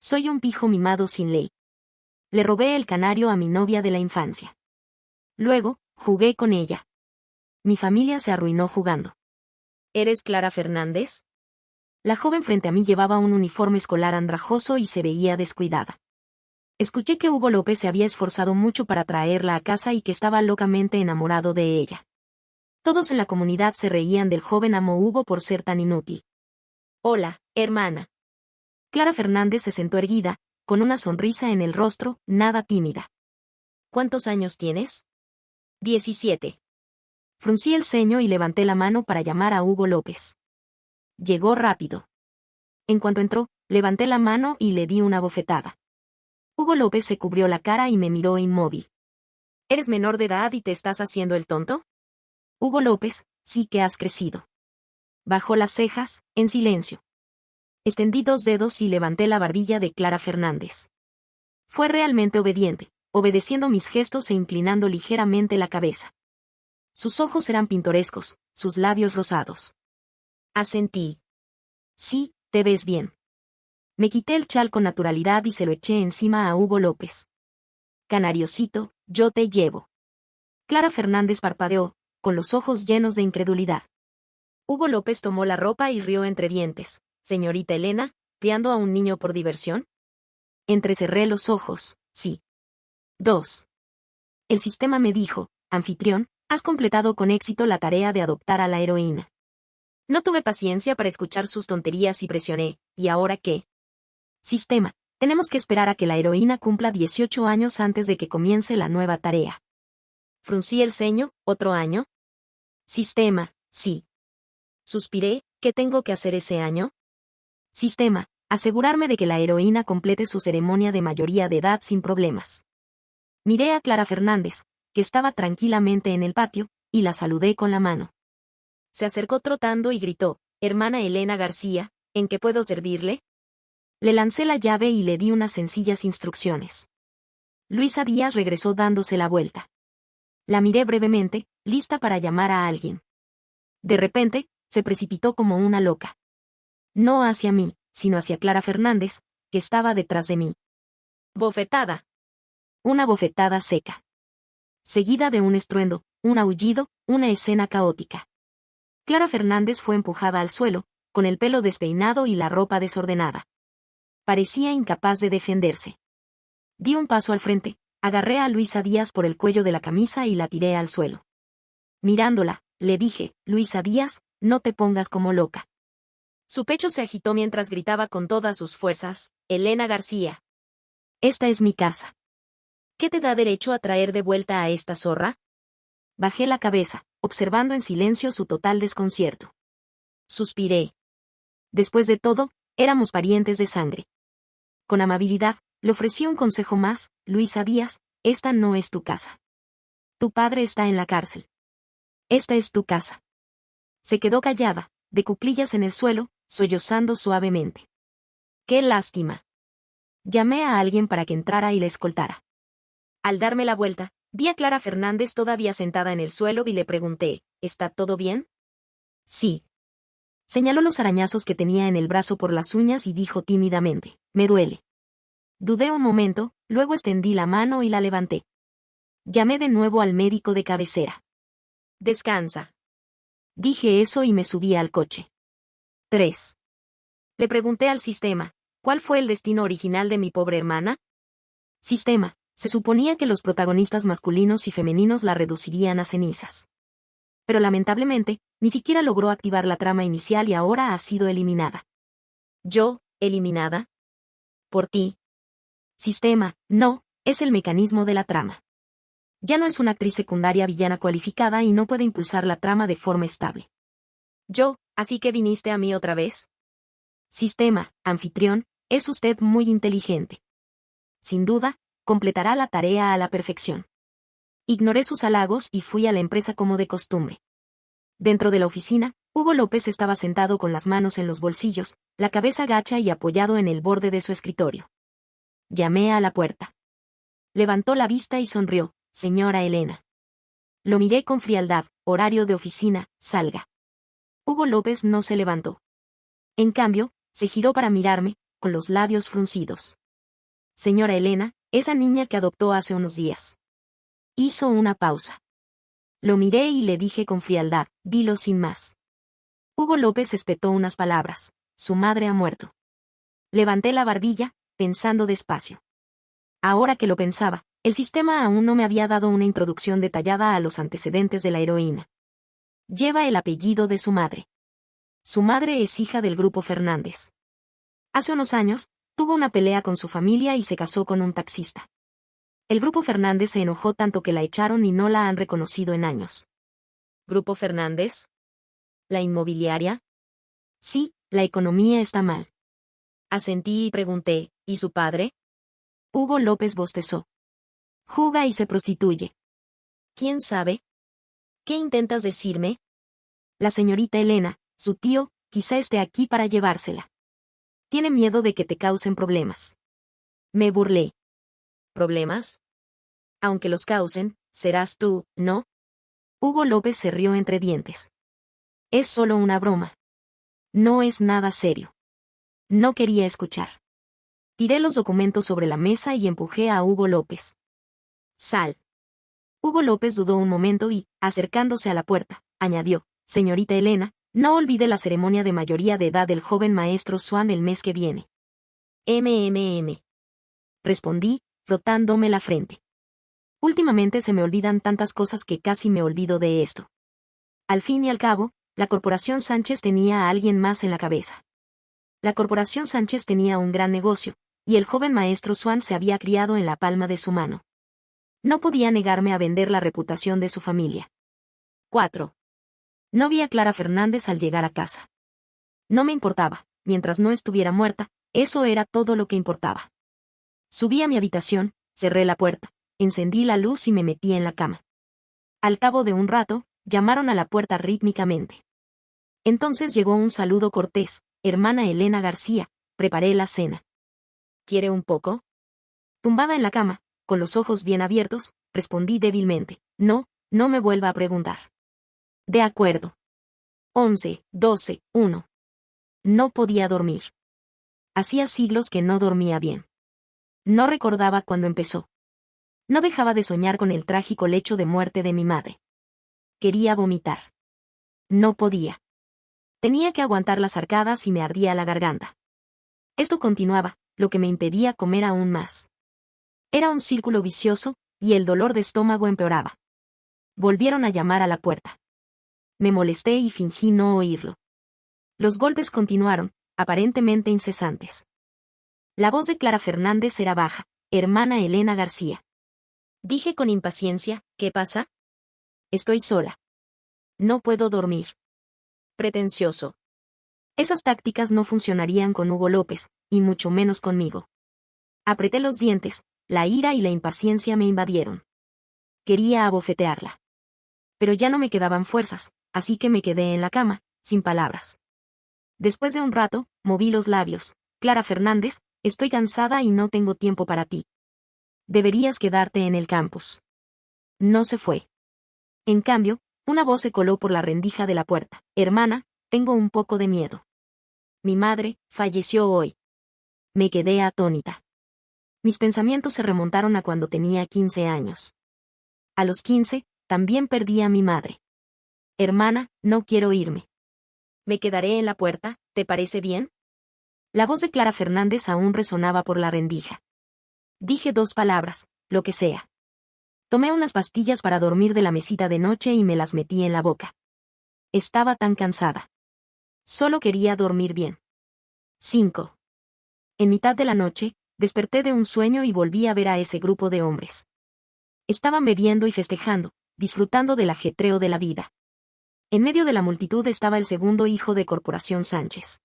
Soy un pijo mimado sin ley. Le robé el canario a mi novia de la infancia. Luego, jugué con ella. Mi familia se arruinó jugando. ¿Eres Clara Fernández? La joven frente a mí llevaba un uniforme escolar andrajoso y se veía descuidada. Escuché que Hugo López se había esforzado mucho para traerla a casa y que estaba locamente enamorado de ella. Todos en la comunidad se reían del joven amo Hugo por ser tan inútil. Hola, hermana. Clara Fernández se sentó erguida, con una sonrisa en el rostro, nada tímida. ¿Cuántos años tienes? 17. Fruncí el ceño y levanté la mano para llamar a Hugo López. Llegó rápido. En cuanto entró, levanté la mano y le di una bofetada. Hugo López se cubrió la cara y me miró inmóvil. ¿Eres menor de edad y te estás haciendo el tonto? Hugo López, sí que has crecido. Bajó las cejas, en silencio. Extendí 2 dedos y levanté la barbilla de Clara Fernández. Fue realmente obediente, obedeciendo mis gestos e inclinando ligeramente la cabeza. Sus ojos eran pintorescos, sus labios rosados. Asentí. Sí, te ves bien. Me quité el chal con naturalidad y se lo eché encima a Hugo López. Canariocito, yo te llevo. Clara Fernández parpadeó, con los ojos llenos de incredulidad. Hugo López tomó la ropa y rió entre dientes. Señorita Elena, ¿criando a un niño por diversión? Entrecerré los ojos, sí. 2. El sistema me dijo, anfitrión, has completado con éxito la tarea de adoptar a la heroína. No tuve paciencia para escuchar sus tonterías y presioné. ¿Y ahora qué? Sistema, tenemos que esperar a que la heroína cumpla 18 años antes de que comience la nueva tarea. Fruncí el ceño, ¿otro año? Sistema, sí. Suspiré, ¿qué tengo que hacer ese año? Sistema, asegurarme de que la heroína complete su ceremonia de mayoría de edad sin problemas. Miré a Clara Fernández, que estaba tranquilamente en el patio, y la saludé con la mano. Se acercó trotando y gritó, hermana Elena García, ¿en qué puedo servirle? Le lancé la llave y le di unas sencillas instrucciones. Luisa Díaz regresó dándose la vuelta. La miré brevemente, lista para llamar a alguien. De repente, se precipitó como una loca. No hacia mí, sino hacia Clara Fernández, que estaba detrás de mí. Bofetada. Una bofetada seca. Seguida de un estruendo, un aullido, una escena caótica. Clara Fernández fue empujada al suelo, con el pelo despeinado y la ropa desordenada. Parecía incapaz de defenderse. Di un paso al frente, agarré a Luisa Díaz por el cuello de la camisa y la tiré al suelo. Mirándola, le dije, Luisa Díaz, no te pongas como loca. Su pecho se agitó mientras gritaba con todas sus fuerzas, Elena García. Esta es mi casa. ¿Qué te da derecho a traer de vuelta a esta zorra? Bajé la cabeza, observando en silencio su total desconcierto. Suspiré. Después de todo, éramos parientes de sangre. Con amabilidad, le ofrecí un consejo más, Luisa Díaz, esta no es tu casa. Tu padre está en la cárcel. Esta es tu casa. Se quedó callada, de cuclillas en el suelo, sollozando suavemente. ¡Qué lástima! Llamé a alguien para que entrara y la escoltara. Al darme la vuelta, vi a Clara Fernández todavía sentada en el suelo y le pregunté, ¿está todo bien? Sí. Señaló los arañazos que tenía en el brazo por las uñas y dijo tímidamente, me duele. Dudé un momento, luego extendí la mano y la levanté. Llamé de nuevo al médico de cabecera. Descansa. Dije eso y me subí al coche. 3. Le pregunté al sistema, ¿cuál fue el destino original de mi pobre hermana? Sistema, se suponía que los protagonistas masculinos y femeninos la reducirían a cenizas. Pero lamentablemente, ni siquiera logró activar la trama inicial y ahora ha sido eliminada. ¿Yo, eliminada? Por ti. Sistema, no, es el mecanismo de la trama. Ya no es una actriz secundaria villana cualificada y no puede impulsar la trama de forma estable. ¿Yo, así que viniste a mí otra vez? Sistema, anfitrión, es usted muy inteligente. Sin duda, completará la tarea a la perfección. Ignoré sus halagos y fui a la empresa como de costumbre. Dentro de la oficina, Hugo López estaba sentado con las manos en los bolsillos, la cabeza gacha y apoyado en el borde de su escritorio. Llamé a la puerta. Levantó la vista y sonrió, señora Elena. Lo miré con frialdad, horario de oficina, salga. Hugo López no se levantó. En cambio, se giró para mirarme, con los labios fruncidos. Señora Elena, esa niña que adoptó hace unos días. Hizo una pausa. Lo miré y le dije con frialdad, dilo sin más. Hugo López espetó unas palabras. Su madre ha muerto. Levanté la barbilla, pensando despacio. Ahora que lo pensaba, el sistema aún no me había dado una introducción detallada a los antecedentes de la heroína. Lleva el apellido de su madre. Su madre es hija del Grupo Fernández. Hace unos años, tuvo una pelea con su familia y se casó con un taxista. El Grupo Fernández se enojó tanto que la echaron y no la han reconocido en años. ¿Grupo Fernández? ¿La inmobiliaria? Sí, la economía está mal. Asentí y pregunté, ¿y su padre? Hugo López bostezó. Juga y se prostituye. ¿Quién sabe? ¿Qué intentas decirme? La señorita Elena, su tío, quizá esté aquí para llevársela. Tiene miedo de que te causen problemas. Me burlé. ¿Problemas? Aunque los causen, serás tú, ¿no? Hugo López se rió entre dientes. Es solo una broma. No es nada serio. No quería escuchar. Tiré los documentos sobre la mesa y empujé a Hugo López. Sal. Hugo López dudó un momento y, acercándose a la puerta, añadió, señorita Elena, no olvide la ceremonia de mayoría de edad del joven maestro Swan el mes que viene. Respondí, frotándome la frente. Últimamente se me olvidan tantas cosas que casi me olvido de esto. Al fin y al cabo, la Corporación Sánchez tenía a alguien más en la cabeza. La Corporación Sánchez tenía un gran negocio, y el joven maestro Swan se había criado en la palma de su mano. No podía negarme a vender la reputación de su familia. 4. No vi a Clara Fernández al llegar a casa. No me importaba, mientras no estuviera muerta, eso era todo lo que importaba. Subí a mi habitación, cerré la puerta, encendí la luz y me metí en la cama. Al cabo de un rato, llamaron a la puerta rítmicamente. Entonces llegó un saludo cortés, hermana Elena García, preparé la cena. ¿Quiere un poco? Tumbada en la cama, con los ojos bien abiertos, respondí débilmente, no, no me vuelva a preguntar. De acuerdo. 11, 12, 1. No podía dormir. Hacía siglos que no dormía bien. No recordaba cuándo empezó. No dejaba de soñar con el trágico lecho de muerte de mi madre. Quería vomitar. No podía. Tenía que aguantar las arcadas y me ardía la garganta. Esto continuaba, lo que me impedía comer aún más. Era un círculo vicioso, y el dolor de estómago empeoraba. Volvieron a llamar a la puerta. Me molesté y fingí no oírlo. Los golpes continuaron, aparentemente incesantes. La voz de Clara Fernández era baja, hermana Elena García. Dije con impaciencia, ¿qué pasa? Estoy sola. No puedo dormir. Pretencioso. Esas tácticas no funcionarían con Hugo López, y mucho menos conmigo. Apreté los dientes, la ira y la impaciencia me invadieron. Quería abofetearla. Pero ya no me quedaban fuerzas, así que me quedé en la cama, sin palabras. Después de un rato, moví los labios. Clara Fernández, estoy cansada y no tengo tiempo para ti. Deberías quedarte en el campus. No se fue. En cambio, una voz se coló por la rendija de la puerta. Hermana, tengo un poco de miedo. Mi madre falleció hoy. Me quedé atónita. Mis pensamientos se remontaron a cuando tenía 15 años. A los 15, también perdí a mi madre. Hermana, no quiero irme. Me quedaré en la puerta, ¿te parece bien? La voz de Clara Fernández aún resonaba por la rendija. Dije 2 palabras, lo que sea. Tomé unas pastillas para dormir de la mesita de noche y me las metí en la boca. Estaba tan cansada. Solo quería dormir bien. 5. En mitad de la noche, desperté de un sueño y volví a ver a ese grupo de hombres. Estaban bebiendo y festejando, disfrutando del ajetreo de la vida. En medio de la multitud estaba el segundo hijo de Corporación Sánchez.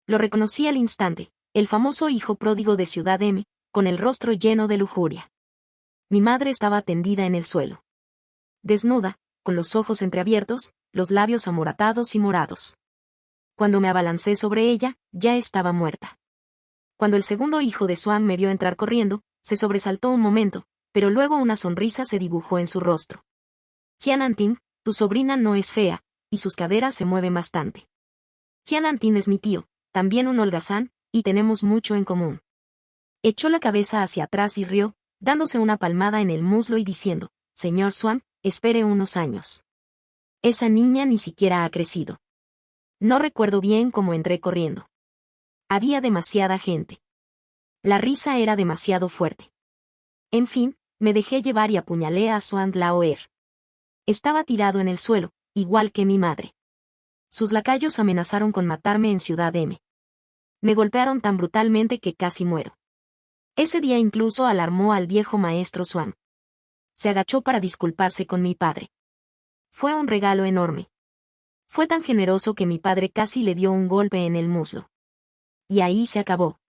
Lo reconocí al instante, el famoso hijo pródigo de Ciudad M, con el rostro lleno de lujuria. Mi madre estaba tendida en el suelo. Desnuda, con los ojos entreabiertos, los labios amoratados y morados. Cuando me abalancé sobre ella, ya estaba muerta. Cuando el segundo hijo de Swan me vio entrar corriendo, se sobresaltó un momento, pero luego una sonrisa se dibujó en su rostro. Jianantin, tu sobrina no es fea, y sus caderas se mueven bastante. Jianantin es mi tío, también un holgazán, y tenemos mucho en común. Echó la cabeza hacia atrás y rió, dándose una palmada en el muslo y diciendo, señor Swan, espere unos años. Esa niña ni siquiera ha crecido. No recuerdo bien cómo entré corriendo. Había demasiada gente. La risa era demasiado fuerte. En fin, me dejé llevar y apuñalé a Swan Laoer. Estaba tirado en el suelo, igual que mi madre. Sus lacayos amenazaron con matarme en Ciudad M. Me golpearon tan brutalmente que casi muero. Ese día incluso alarmó al viejo maestro Swan. Se agachó para disculparse con mi padre. Fue un regalo enorme. Fue tan generoso que mi padre casi le dio un golpe en el muslo. Y ahí se acabó.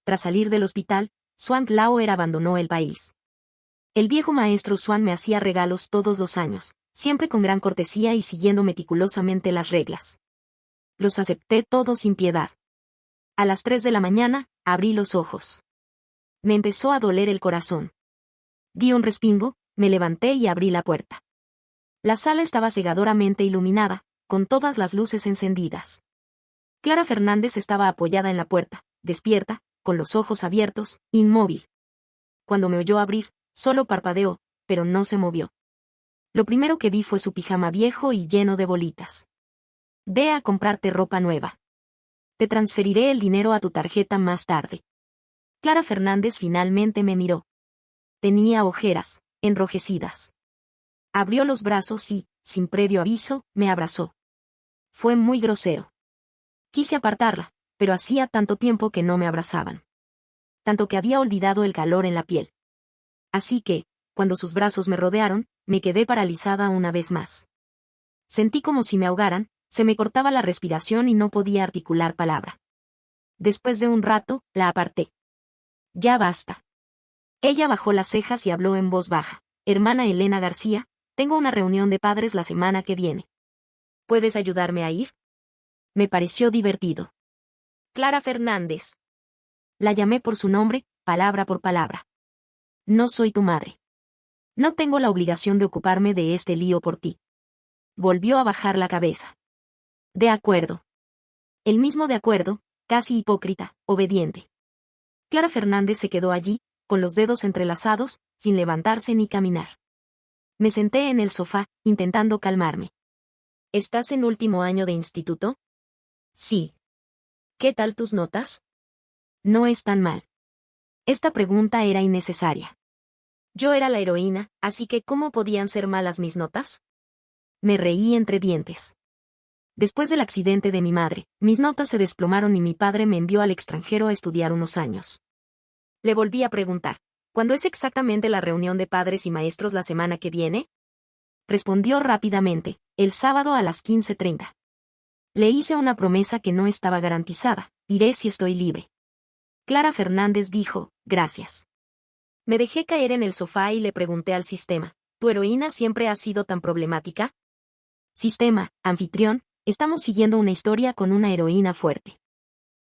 Tras salir del hospital, Swan Laoer abandonó el país. El viejo maestro Swan me hacía regalos todos los años, siempre con gran cortesía y siguiendo meticulosamente las reglas. Los acepté todos sin piedad. A las 3 de la mañana, abrí los ojos. Me empezó a doler el corazón. Di un respingo, me levanté y abrí la puerta. La sala estaba cegadoramente iluminada, con todas las luces encendidas. Clara Fernández estaba apoyada en la puerta, despierta, con los ojos abiertos, inmóvil. Cuando me oyó abrir, solo parpadeó, pero no se movió. Lo primero que vi fue su pijama viejo y lleno de bolitas. Ve a comprarte ropa nueva. Te transferiré el dinero a tu tarjeta más tarde. Clara Fernández finalmente me miró. Tenía ojeras, enrojecidas. Abrió los brazos y, sin previo aviso, me abrazó. Fue muy grosero. Quise apartarla, pero hacía tanto tiempo que no me abrazaban. Tanto que había olvidado el calor en la piel. Así que, cuando sus brazos me rodearon, me quedé paralizada una vez más. Sentí como si me ahogaran, se me cortaba la respiración y no podía articular palabra. Después de un rato, la aparté. Ya basta. Ella bajó las cejas y habló en voz baja. Hermana Elena García, tengo una reunión de padres la semana que viene. ¿Puedes ayudarme a ir? Me pareció divertido. Clara Fernández. La llamé por su nombre, palabra por palabra. No soy tu madre. No tengo la obligación de ocuparme de este lío por ti. Volvió a bajar la cabeza. De acuerdo. El mismo de acuerdo, casi hipócrita, obediente. Clara Fernández se quedó allí, con los dedos entrelazados, sin levantarse ni caminar. Me senté en el sofá, intentando calmarme. ¿Estás en último año de instituto? Sí. ¿Qué tal tus notas? No es tan mal. Esta pregunta era innecesaria. Yo era la heroína, así que ¿cómo podían ser malas mis notas? Me reí entre dientes. Después del accidente de mi madre, mis notas se desplomaron y mi padre me envió al extranjero a estudiar unos años. Le volví a preguntar, ¿cuándo es exactamente la reunión de padres y maestros la semana que viene? Respondió rápidamente, el sábado a las 15:30. Le hice una promesa que no estaba garantizada, iré si estoy libre. Clara Fernández dijo, gracias. Me dejé caer en el sofá y le pregunté al sistema, ¿tu heroína siempre ha sido tan problemática? Sistema, anfitrión, estamos siguiendo una historia con una heroína fuerte.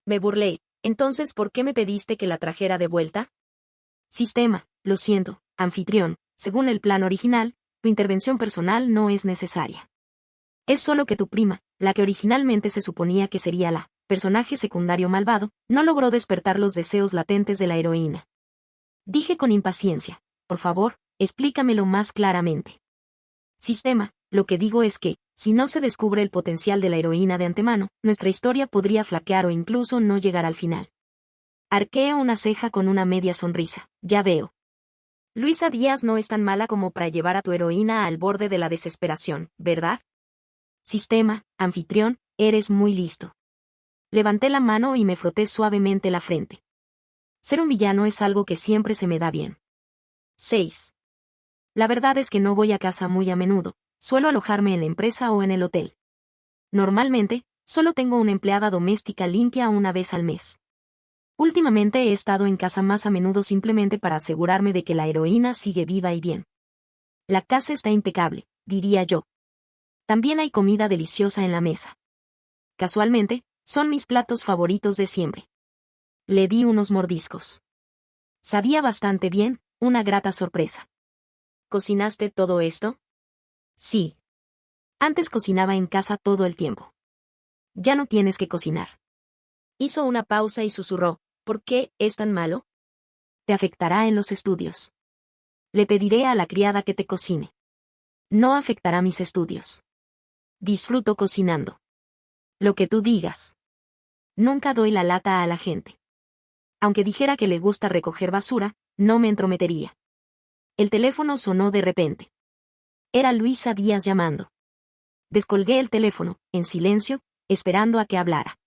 Me burlé, entonces ¿por qué me pediste que la trajera de vuelta? Sistema, lo siento, anfitrión, según el plan original, tu intervención personal no es necesaria. Es solo que tu prima, la que originalmente se suponía que sería la personaje secundario malvado, no logró despertar los deseos latentes de la heroína. Dije con impaciencia, por favor, explícamelo más claramente. Sistema, lo que digo es que, si no se descubre el potencial de la heroína de antemano, nuestra historia podría flaquear o incluso no llegar al final. Arqueo una ceja con una media sonrisa, ya veo. Luisa Díaz no es tan mala como para llevar a tu heroína al borde de la desesperación, ¿verdad? Sistema, anfitrión, eres muy listo. Levanté la mano y me froté suavemente la frente. Ser un villano es algo que siempre se me da bien. 6. La verdad es que no voy a casa muy a menudo, suelo alojarme en la empresa o en el hotel. Normalmente, solo tengo una empleada doméstica limpia una vez al mes. Últimamente he estado en casa más a menudo simplemente para asegurarme de que la heroína sigue viva y bien. La casa está impecable, diría yo. También hay comida deliciosa en la mesa. Casualmente, son mis platos favoritos de siempre. Le di unos mordiscos. Sabía bastante bien, una grata sorpresa. ¿Cocinaste todo esto? Sí. Antes cocinaba en casa todo el tiempo. Ya no tienes que cocinar. Hizo una pausa y susurró, ¿por qué es tan malo? Te afectará en los estudios. Le pediré a la criada que te cocine. No afectará mis estudios. Disfruto cocinando. Lo que tú digas. Nunca doy la lata a la gente. Aunque dijera que le gusta recoger basura, no me entrometería. El teléfono sonó de repente. Era Luisa Díaz llamando. Descolgué el teléfono, en silencio, esperando a que hablara.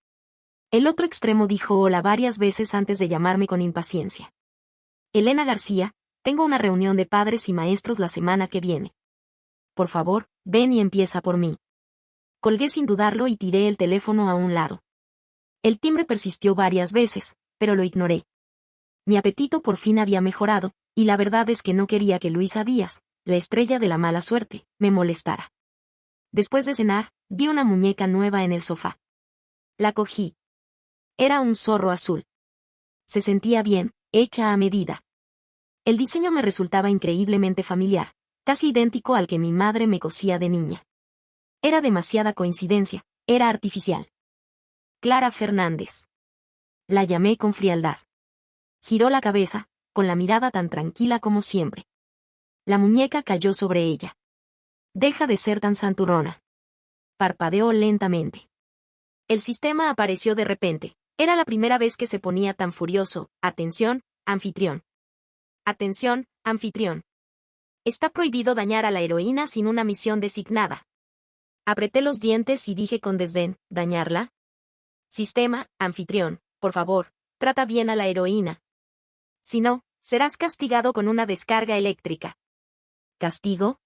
El otro extremo dijo hola varias veces antes de llamarme con impaciencia. Elena García, tengo una reunión de padres y maestros la semana que viene. Por favor, ven y empieza por mí. Colgué sin dudarlo y tiré el teléfono a un lado. El timbre persistió varias veces, pero lo ignoré. Mi apetito por fin había mejorado, y la verdad es que no quería que Luisa Díaz, la estrella de la mala suerte, me molestara. Después de cenar, vi una muñeca nueva en el sofá. La cogí. Era un zorro azul. Se sentía bien, hecha a medida. El diseño me resultaba increíblemente familiar, casi idéntico al que mi madre me cosía de niña. Era demasiada coincidencia, era artificial. Clara Fernández. La llamé con frialdad. Giró la cabeza, con la mirada tan tranquila como siempre. La muñeca cayó sobre ella. Deja de ser tan santurrona. Parpadeó lentamente. El sistema apareció de repente. Era la primera vez que se ponía tan furioso. Atención, anfitrión. Atención, anfitrión. Está prohibido dañar a la heroína sin una misión designada. Apreté los dientes y dije con desdén, ¿dañarla? Sistema, anfitrión, por favor, trata bien a la heroína. Si no, serás castigado con una descarga eléctrica. ¿Castigo?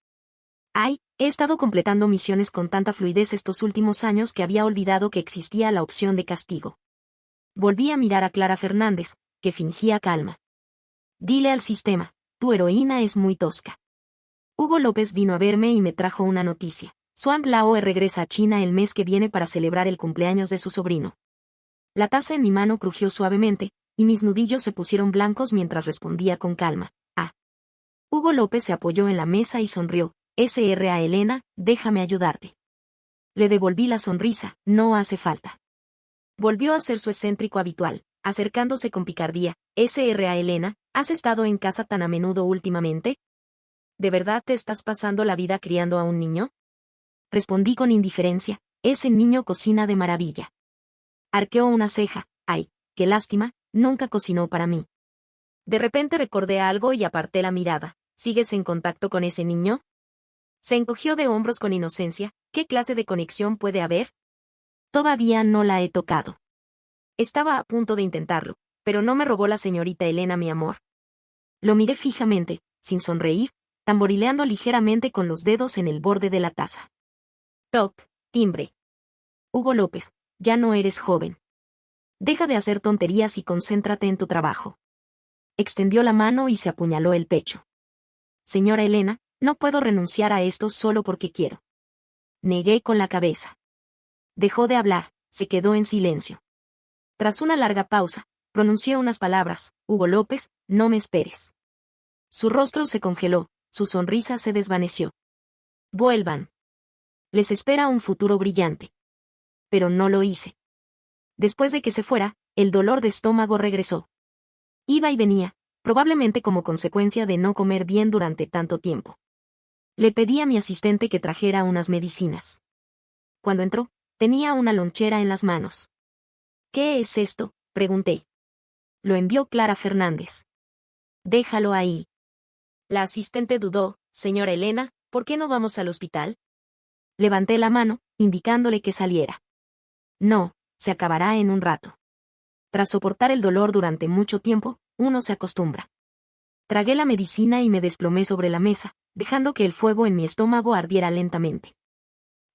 Ay, he estado completando misiones con tanta fluidez estos últimos años que había olvidado que existía la opción de castigo. Volví a mirar a Clara Fernández, que fingía calma. Dile al sistema, tu heroína es muy tosca. Hugo López vino a verme y me trajo una noticia. Zhuang Laoe regresa a China el mes que viene para celebrar el cumpleaños de su sobrino. La taza en mi mano crujió suavemente, y mis nudillos se pusieron blancos mientras respondía con calma. Ah. Hugo López se apoyó en la mesa y sonrió. S.R.A. Elena, déjame ayudarte. Le devolví la sonrisa, no hace falta. Volvió a ser su excéntrico habitual, acercándose con picardía. S.R.A. Elena, ¿has estado en casa tan a menudo últimamente? ¿De verdad te estás pasando la vida criando a un niño? Respondí con indiferencia, ese niño cocina de maravilla. Arqueó una ceja, ay, qué lástima, nunca cocinó para mí. De repente recordé algo y aparté la mirada. ¿Sigues en contacto con ese niño? Se encogió de hombros con inocencia. ¿Qué clase de conexión puede haber? Todavía no la he tocado. Estaba a punto de intentarlo, pero no me robó la señorita Elena mi amor. Lo miré fijamente, sin sonreír, tamborileando ligeramente con los dedos en el borde de la taza. Toc, timbre. Hugo López, ya no eres joven. Deja de hacer tonterías y concéntrate en tu trabajo. Extendió la mano y se apuñaló el pecho. Señora Elena, no puedo renunciar a esto solo porque quiero. Negué con la cabeza. Dejó de hablar, se quedó en silencio. Tras una larga pausa, pronunció unas palabras. Hugo López, no me esperes. Su rostro se congeló, su sonrisa se desvaneció. Vuelvan. Les espera un futuro brillante. Pero no lo hice. Después de que se fuera, el dolor de estómago regresó. Iba y venía, probablemente como consecuencia de no comer bien durante tanto tiempo. Le pedí a mi asistente que trajera unas medicinas. Cuando entró, tenía una lonchera en las manos. ¿Qué es esto?, pregunté. Lo envió Clara Fernández. Déjalo ahí. La asistente dudó. Señora Elena, ¿por qué no vamos al hospital? Levanté la mano, indicándole que saliera. No, se acabará en un rato. Tras soportar el dolor durante mucho tiempo, uno se acostumbra. Tragué la medicina y me desplomé sobre la mesa, dejando que el fuego en mi estómago ardiera lentamente.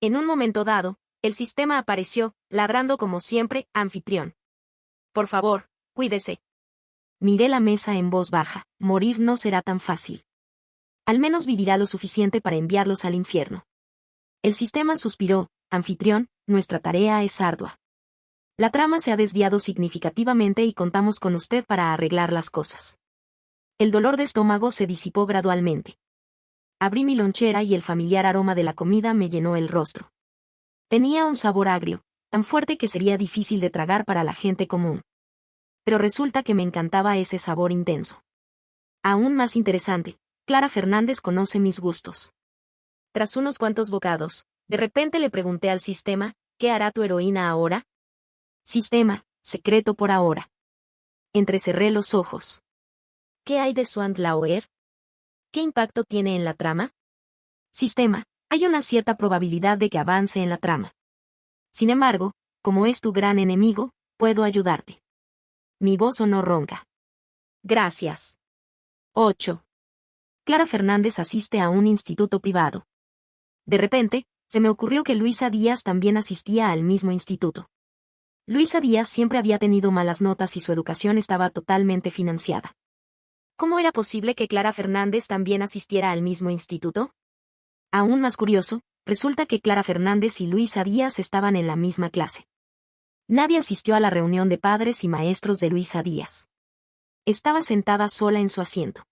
En un momento dado, el sistema apareció, ladrando como siempre, anfitrión. Por favor, cuídese. Miré la mesa en voz baja, morir no será tan fácil. Al menos vivirá lo suficiente para enviarlos al infierno. El sistema suspiró, anfitrión, nuestra tarea es ardua. La trama se ha desviado significativamente y contamos con usted para arreglar las cosas. El dolor de estómago se disipó gradualmente. Abrí mi lonchera y el familiar aroma de la comida me llenó el rostro. Tenía un sabor agrio, tan fuerte que sería difícil de tragar para la gente común. Pero resulta que me encantaba ese sabor intenso. Aún más interesante, Clara Fernández conoce mis gustos. Tras unos cuantos bocados, de repente le pregunté al sistema, ¿qué hará tu heroína ahora? Sistema, secreto por ahora. Entrecerré los ojos. ¿Qué hay de Swan Lauer? ¿Qué impacto tiene en la trama? Sistema, hay una cierta probabilidad de que avance en la trama. Sin embargo, como es tu gran enemigo, puedo ayudarte. Mi voz sonó ronca. Gracias. 8. Clara Fernández asiste a un instituto privado. De repente, se me ocurrió que Luisa Díaz también asistía al mismo instituto. Luisa Díaz siempre había tenido malas notas y su educación estaba totalmente financiada. ¿Cómo era posible que Clara Fernández también asistiera al mismo instituto? Aún más curioso, resulta que Clara Fernández y Luisa Díaz estaban en la misma clase. Nadie asistió a la reunión de padres y maestros de Luisa Díaz. Estaba sentada sola en su asiento.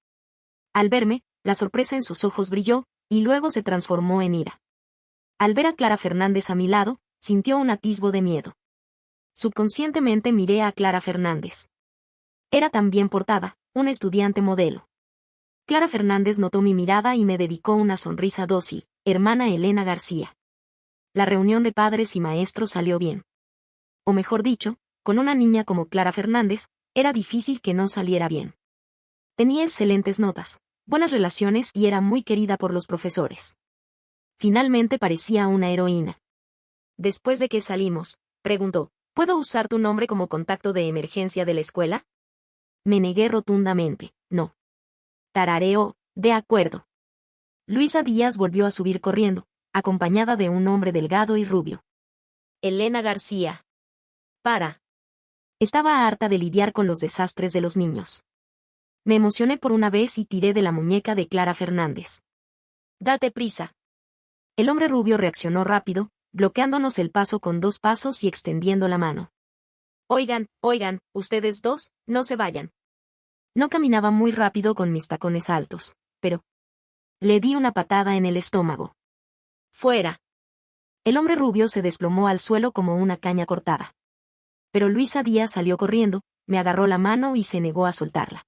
Al verme, la sorpresa en sus ojos brilló, y luego se transformó en ira. Al ver a Clara Fernández a mi lado, sintió un atisbo de miedo. Subconscientemente miré a Clara Fernández. Era tan bien portada, una estudiante modelo. Clara Fernández notó mi mirada y me dedicó una sonrisa dócil, hermana Elena García. La reunión de padres y maestros salió bien. O mejor dicho, con una niña como Clara Fernández, era difícil que no saliera bien. Tenía excelentes notas, buenas relaciones y era muy querida por los profesores. Finalmente parecía una heroína. Después de que salimos, preguntó, ¿puedo usar tu nombre como contacto de emergencia de la escuela? Me negué rotundamente, no. Tarareó, de acuerdo. Luisa Díaz volvió a subir corriendo, acompañada de un hombre delgado y rubio. Elena García. Para. Estaba harta de lidiar con los desastres de los niños. Me emocioné por una vez y tiré de la muñeca de Clara Fernández. Date prisa. El hombre rubio reaccionó rápido, bloqueándonos el paso con 2 pasos y extendiendo la mano. Oigan, ustedes dos, no se vayan. No caminaba muy rápido con mis tacones altos, pero le di una patada en el estómago. ¡Fuera! El hombre rubio se desplomó al suelo como una caña cortada. Pero Luisa Díaz salió corriendo, me agarró la mano y se negó a soltarla.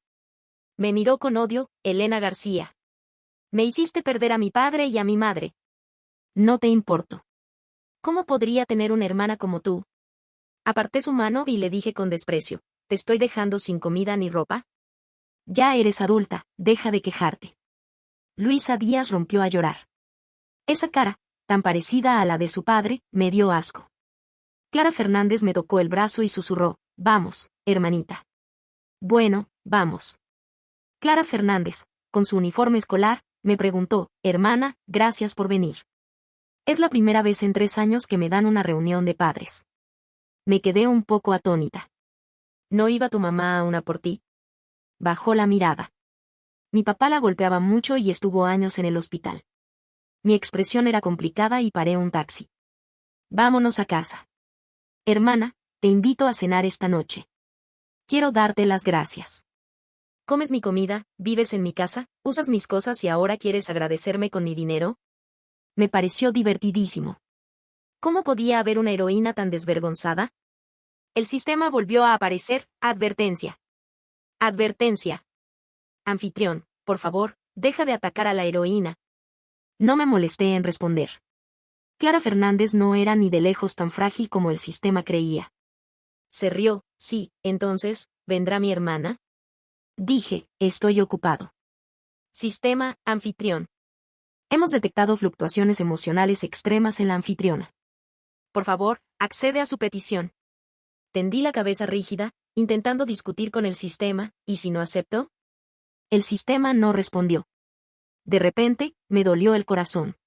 Me miró con odio, Elena García. Me hiciste perder a mi padre y a mi madre. No te importo. ¿Cómo podría tener una hermana como tú? Aparté su mano y le dije con desprecio, ¿te estoy dejando sin comida ni ropa? Ya eres adulta, deja de quejarte. Luisa Díaz rompió a llorar. Esa cara, tan parecida a la de su padre, me dio asco. Clara Fernández me tocó el brazo y susurró, vamos, hermanita. Bueno, vamos. Clara Fernández, con su uniforme escolar, me preguntó, hermana, gracias por venir. Es la primera vez en 3 años que me dan una reunión de padres. Me quedé un poco atónita. ¿No iba tu mamá a una por ti? Bajó la mirada. Mi papá la golpeaba mucho y estuvo años en el hospital. Mi expresión era complicada y paré un taxi. Vámonos a casa. Hermana, te invito a cenar esta noche. Quiero darte las gracias. ¿Comes mi comida, vives en mi casa, usas mis cosas y ahora quieres agradecerme con mi dinero? Me pareció divertidísimo. ¿Cómo podía haber una heroína tan desvergonzada? El sistema volvió a aparecer, advertencia. Advertencia. Anfitrión, por favor, deja de atacar a la heroína. No me molesté en responder. Clara Fernández no era ni de lejos tan frágil como el sistema creía. Se rió, sí, entonces, ¿vendrá mi hermana? Dije, estoy ocupado. Sistema, anfitrión. Hemos detectado fluctuaciones emocionales extremas en la anfitriona. Por favor, accede a su petición. Tendí la cabeza rígida, intentando discutir con el sistema, ¿y si no acepto? El sistema no respondió. De repente, me dolió el corazón.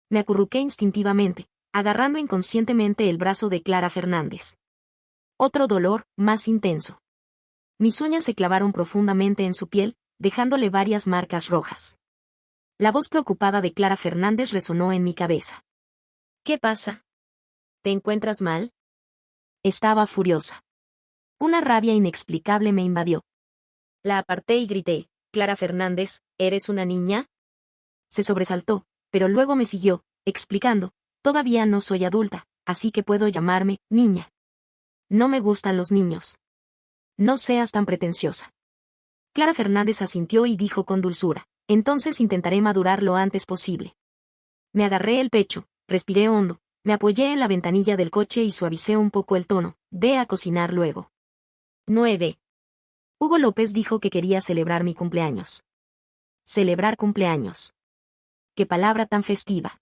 Me acurruqué instintivamente, agarrando inconscientemente el brazo de Clara Fernández. Otro dolor, más intenso. Mis uñas se clavaron profundamente en su piel, dejándole varias marcas rojas. La voz preocupada de Clara Fernández resonó en mi cabeza. ¿Qué pasa? ¿Te encuentras mal? Estaba furiosa. Una rabia inexplicable me invadió. La aparté y grité, Clara Fernández, ¿eres una niña? Se sobresaltó, pero luego me siguió, explicando, todavía no soy adulta, así que puedo llamarme niña. No me gustan los niños. No seas tan pretenciosa. Clara Fernández asintió y dijo con dulzura, entonces intentaré madurar lo antes posible. Me agarré el pecho, respiré hondo, me apoyé en la ventanilla del coche y suavicé un poco el tono, ve a cocinar luego. 9. Hugo López dijo que quería celebrar mi cumpleaños. Celebrar cumpleaños. Qué palabra tan festiva.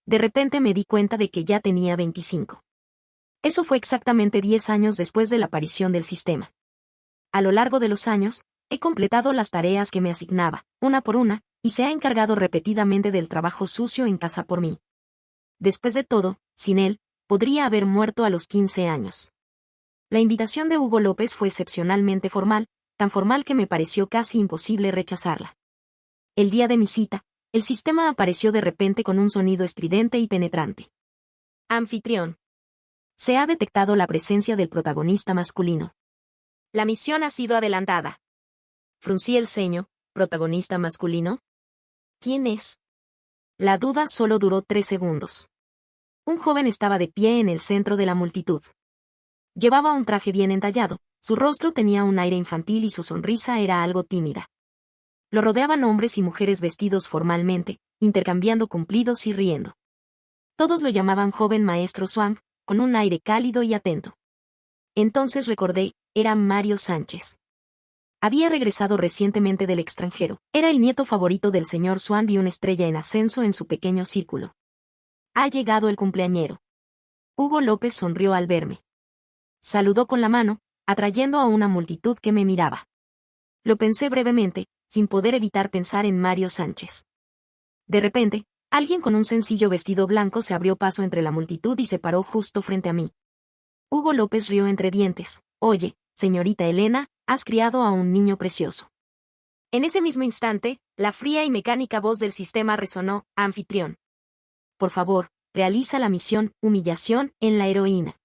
De repente me di cuenta de que ya tenía 25. Eso fue exactamente 10 años después de la aparición del sistema. A lo largo de los años, he completado las tareas que me asignaba, una por una, y se ha encargado repetidamente del trabajo sucio en casa por mí. Después de todo, sin él, podría haber muerto a los 15 años. La invitación de Hugo López fue excepcionalmente formal, tan formal que me pareció casi imposible rechazarla. El día de mi cita, el sistema apareció de repente con un sonido estridente y penetrante. Anfitrión. Se ha detectado la presencia del protagonista masculino. La misión ha sido adelantada. Fruncí el ceño, ¿protagonista masculino? ¿Quién es? La duda solo duró 3 segundos. Un joven estaba de pie en el centro de la multitud. Llevaba un traje bien entallado, su rostro tenía un aire infantil y su sonrisa era algo tímida. Lo rodeaban hombres y mujeres vestidos formalmente, intercambiando cumplidos y riendo. Todos lo llamaban joven maestro Swank, con un aire cálido y atento. Entonces recordé, era Mario Sánchez. Había regresado recientemente del extranjero, era el nieto favorito del señor Swank y una estrella en ascenso en su pequeño círculo. Ha llegado el cumpleañero. Hugo López sonrió al verme. Saludó con la mano, atrayendo a una multitud que me miraba. Lo pensé brevemente, sin poder evitar pensar en Mario Sánchez. De repente, alguien con un sencillo vestido blanco se abrió paso entre la multitud y se paró justo frente a mí. Hugo López rió entre dientes. Oye, señorita Elena, has criado a un niño precioso. En ese mismo instante, la fría y mecánica voz del sistema resonó, anfitrión. Por favor, realiza la misión, humillación, en la heroína.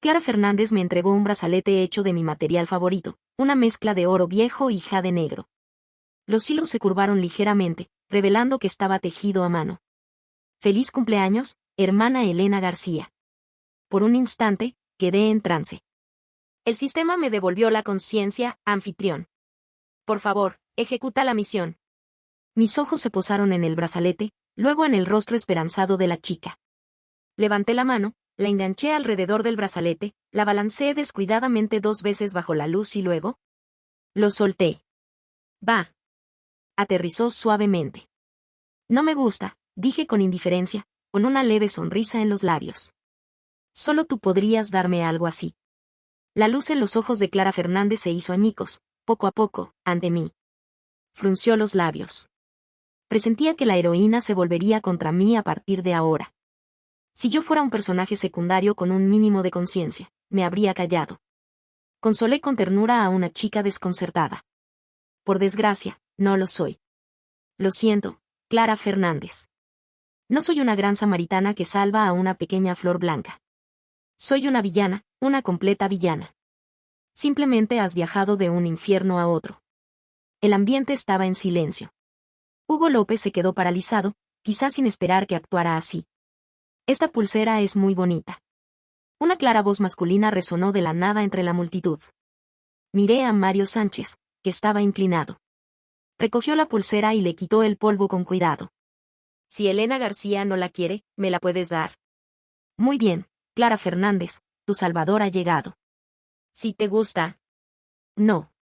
Clara Fernández me entregó un brazalete hecho de mi material favorito, una mezcla de oro viejo y jade negro. Los hilos se curvaron ligeramente, revelando que estaba tejido a mano. Feliz cumpleaños, hermana Elena García. Por un instante, quedé en trance. El sistema me devolvió la conciencia, anfitrión. Por favor, ejecuta la misión. Mis ojos se posaron en el brazalete, luego en el rostro esperanzado de la chica. Levanté la mano, la enganché alrededor del brazalete, la balanceé descuidadamente 2 veces bajo la luz y luego lo solté. Va. Aterrizó suavemente. No me gusta, dije con indiferencia, con una leve sonrisa en los labios. Solo tú podrías darme algo así. La luz en los ojos de Clara Fernández se hizo añicos, poco a poco, ante mí. Frunció los labios. Presentía que la heroína se volvería contra mí a partir de ahora. Si yo fuera un personaje secundario con un mínimo de conciencia, me habría callado. Consolé con ternura a una chica desconcertada. Por desgracia, no lo soy. Lo siento, Clara Fernández. No soy una gran samaritana que salva a una pequeña flor blanca. Soy una villana, una completa villana. Simplemente has viajado de un infierno a otro. El ambiente estaba en silencio. Hugo López se quedó paralizado, quizás sin esperar que actuara así. Esta pulsera es muy bonita. Una clara voz masculina resonó de la nada entre la multitud. Miré a Mario Sánchez, que estaba inclinado. Recogió la pulsera y le quitó el polvo con cuidado. Si Elena García no la quiere, ¿me la puedes dar? Muy bien, Clara Fernández, tu salvador ha llegado. Si te gusta. No.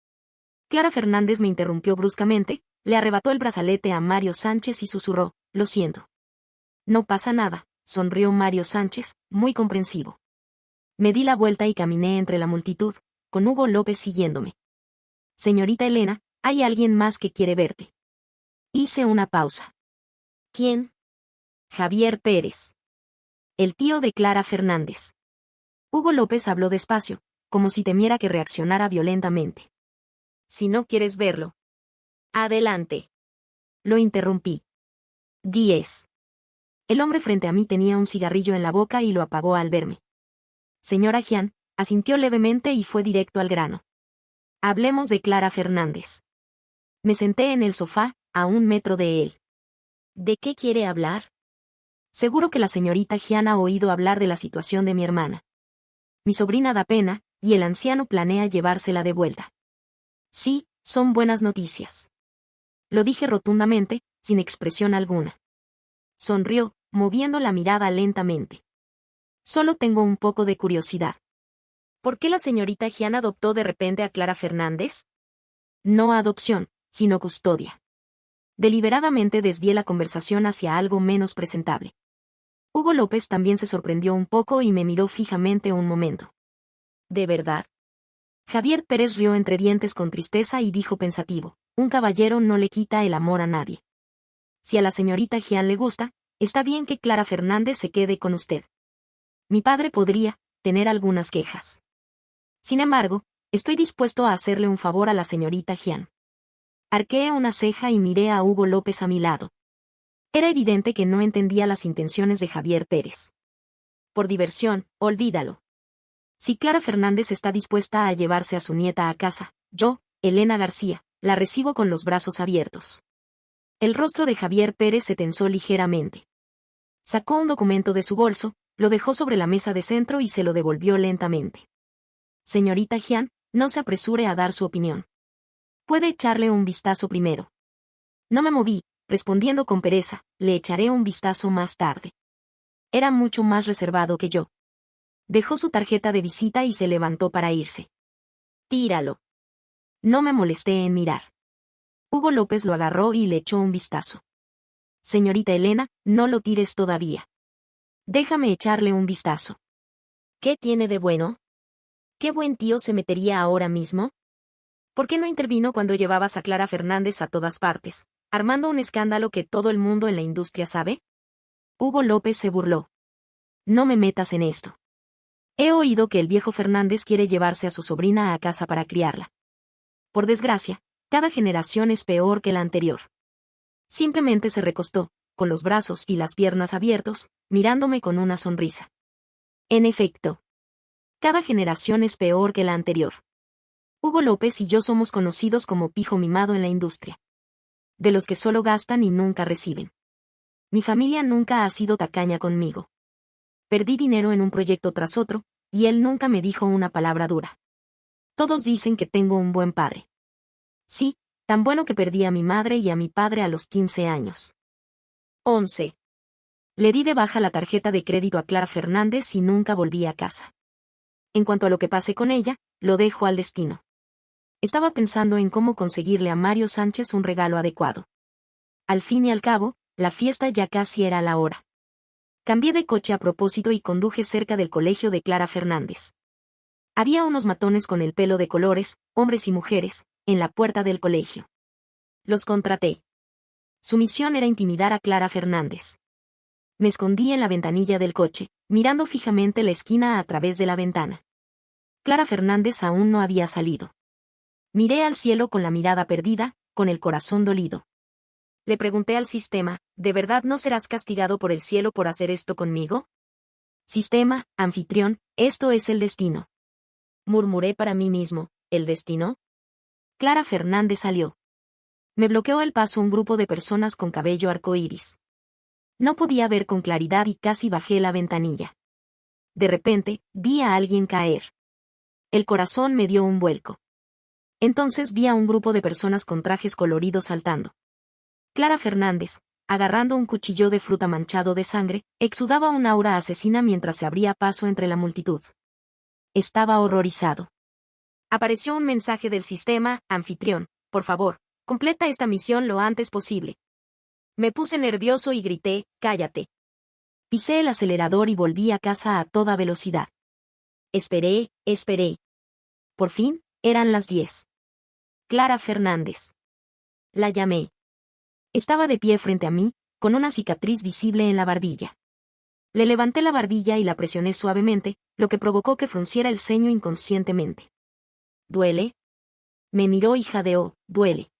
Clara Fernández me interrumpió bruscamente, le arrebató el brazalete a Mario Sánchez y susurró, lo siento. No pasa nada, sonrió Mario Sánchez, muy comprensivo. Me di la vuelta y caminé entre la multitud, con Hugo López siguiéndome. Señorita Elena, hay alguien más que quiere verte. Hice una pausa. ¿Quién? Javier Pérez. El tío de Clara Fernández. Hugo López habló despacio, como si temiera que reaccionara violentamente. Si no quieres verlo. Adelante. Lo interrumpí. 10. El hombre frente a mí tenía un cigarrillo en la boca y lo apagó al verme. Señora Jian, asintió levemente y fue directo al grano. Hablemos de Clara Fernández. Me senté en el sofá, a 1 metro de él. ¿De qué quiere hablar? Seguro que la señorita Jian ha oído hablar de la situación de mi hermana. Mi sobrina da pena, y el anciano planea llevársela de vuelta. Sí, son buenas noticias. Lo dije rotundamente, sin expresión alguna. Sonrió, moviendo la mirada lentamente. Solo tengo un poco de curiosidad. ¿Por qué la señorita Jian adoptó de repente a Clara Fernández? No adopción, sino custodia. Deliberadamente desvié la conversación hacia algo menos presentable. Hugo López también se sorprendió un poco y me miró fijamente un momento. ¿De verdad? Javier Pérez rió entre dientes con tristeza y dijo pensativo: un caballero no le quita el amor a nadie. Si a la señorita Jian le gusta, está bien que Clara Fernández se quede con usted. Mi padre podría tener algunas quejas. Sin embargo, estoy dispuesto a hacerle un favor a la señorita Jian. Arqueé una ceja y miré a Hugo López a mi lado. Era evidente que no entendía las intenciones de Javier Pérez. Por diversión, olvídalo. Si Clara Fernández está dispuesta a llevarse a su nieta a casa, yo, Elena García, la recibo con los brazos abiertos. El rostro de Javier Pérez se tensó ligeramente. Sacó un documento de su bolso, lo dejó sobre la mesa de centro y se lo devolvió lentamente. Señorita Jian, no se apresure a dar su opinión. Puede echarle un vistazo primero. No me moví, respondiendo con pereza: le echaré un vistazo más tarde. Era mucho más reservado que yo. Dejó su tarjeta de visita y se levantó para irse. Tíralo. No me molesté en mirar. Hugo López lo agarró y le echó un vistazo. Señorita Elena, no lo tires todavía. Déjame echarle un vistazo. ¿Qué tiene de bueno? ¿Qué buen tío se metería ahora mismo? ¿Por qué no intervino cuando llevabas a Clara Fernández a todas partes, armando un escándalo que todo el mundo en la industria sabe? Hugo López se burló. No me metas en esto. He oído que el viejo Fernández quiere llevarse a su sobrina a casa para criarla. Por desgracia, cada generación es peor que la anterior. Simplemente se recostó, con los brazos y las piernas abiertos, mirándome con una sonrisa. En efecto, cada generación es peor que la anterior. Hugo López y yo somos conocidos como pijo mimado en la industria. De los que solo gastan y nunca reciben. Mi familia nunca ha sido tacaña conmigo. Perdí dinero en un proyecto tras otro, y él nunca me dijo una palabra dura. Todos dicen que tengo un buen padre. Sí, tan bueno que perdí a mi madre y a mi padre a los 15 años. 11. Le di de baja la tarjeta de crédito a Clara Fernández y nunca volví a casa. En cuanto a lo que pase con ella, lo dejo al destino. Estaba pensando en cómo conseguirle a Mario Sánchez un regalo adecuado. Al fin y al cabo, la fiesta ya casi era la hora. Cambié de coche a propósito y conduje cerca del colegio de Clara Fernández. Había unos matones con el pelo de colores, hombres y mujeres, en la puerta del colegio. Los contraté. Su misión era intimidar a Clara Fernández. Me escondí en la ventanilla del coche, mirando fijamente la esquina a través de la ventana. Clara Fernández aún no había salido. Miré al cielo con la mirada perdida, con el corazón dolido. Le pregunté al sistema: ¿de verdad no serás castigado por el cielo por hacer esto conmigo? Sistema, anfitrión, esto es el destino. Murmuré para mí mismo: ¿el destino? Clara Fernández salió. Me bloqueó el paso un grupo de personas con cabello arcoíris. No podía ver con claridad y casi bajé la ventanilla. De repente, vi a alguien caer. El corazón me dio un vuelco. Entonces vi a un grupo de personas con trajes coloridos saltando. Clara Fernández, agarrando un cuchillo de fruta manchado de sangre, exudaba un aura asesina mientras se abría paso entre la multitud. Estaba horrorizado. Apareció un mensaje del sistema: anfitrión, por favor, completa esta misión lo antes posible. Me puse nervioso y grité: cállate. Pisé el acelerador y volví a casa a toda velocidad. Esperé. Por fin, eran las 10. Clara Fernández. La llamé. Estaba de pie frente a mí, con una cicatriz visible en la barbilla. Le levanté la barbilla y la presioné suavemente, lo que provocó que frunciera el ceño inconscientemente. ¿Duele? Me miró y jadeó: duele.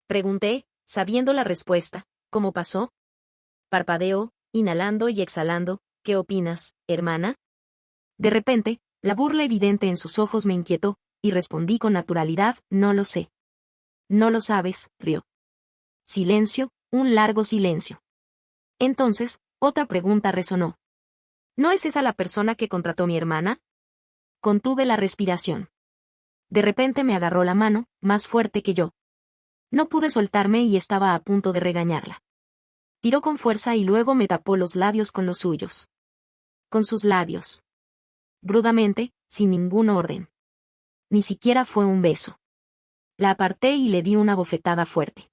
Pregunté, sabiendo la respuesta: ¿cómo pasó? Parpadeó, inhalando y exhalando: ¿qué opinas, hermana? De repente, la burla evidente en sus ojos me inquietó, y respondí con naturalidad: no lo sé. No lo sabes, rió. Silencio, un largo silencio. Entonces, Otra pregunta resonó. ¿No es esa la persona que contrató mi hermana? Contuve la respiración. De repente me agarró la mano, más fuerte que yo. No pude soltarme y estaba a punto de regañarla. Tiró con fuerza y luego me tapó los labios con los suyos. Con sus labios. Brudamente, sin ningún orden. Ni siquiera fue un beso. La aparté y le di una bofetada fuerte.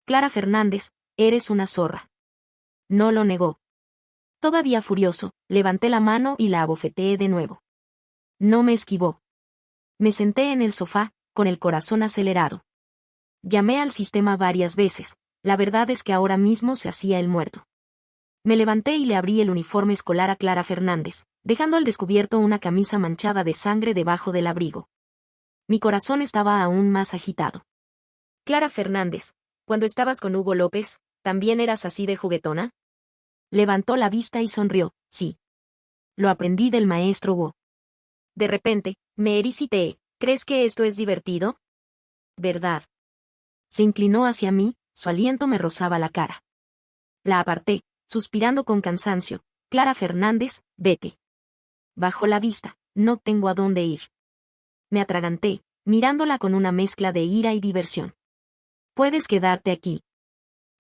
Clara Fernández, eres una zorra. No lo negó. Todavía furioso, levanté la mano y la abofeteé de nuevo. No me esquivó. Me senté en el sofá, con el corazón acelerado. Llamé al sistema varias veces, la verdad es que ahora mismo se hacía el muerto. Me levanté y le abrí el uniforme escolar a Clara Fernández, dejando al descubierto una camisa manchada de sangre debajo del abrigo. Mi corazón estaba aún más agitado. Clara Fernández, cuando estabas con Hugo López, ¿también eras así de juguetona? Levantó la vista y sonrió, sí. Lo aprendí del maestro Hugo. De repente, me ericité. ¿Crees que esto es divertido? ¿Verdad? Se inclinó hacia mí, su aliento me rozaba la cara. La aparté, suspirando con cansancio. Clara Fernández, vete. Bajó la vista, no tengo a dónde ir. Me atraganté, mirándola con una mezcla de ira y diversión. Puedes quedarte aquí.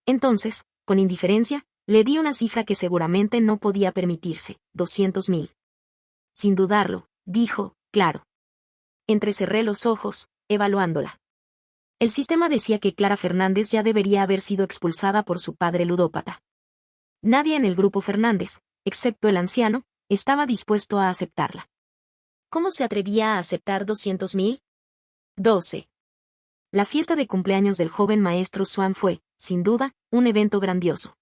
Entonces, con indiferencia, le di una cifra que seguramente no podía permitirse, 200.000. Sin dudarlo, dijo, claro. Entrecerré los ojos, evaluándola. El sistema decía que Clara Fernández ya debería haber sido expulsada por su padre ludópata. Nadie en el grupo Fernández, excepto el anciano, estaba dispuesto a aceptarla. ¿Cómo se atrevía a aceptar 200.000? 12. La fiesta de cumpleaños del joven maestro Swan fue, sin duda, un evento grandioso.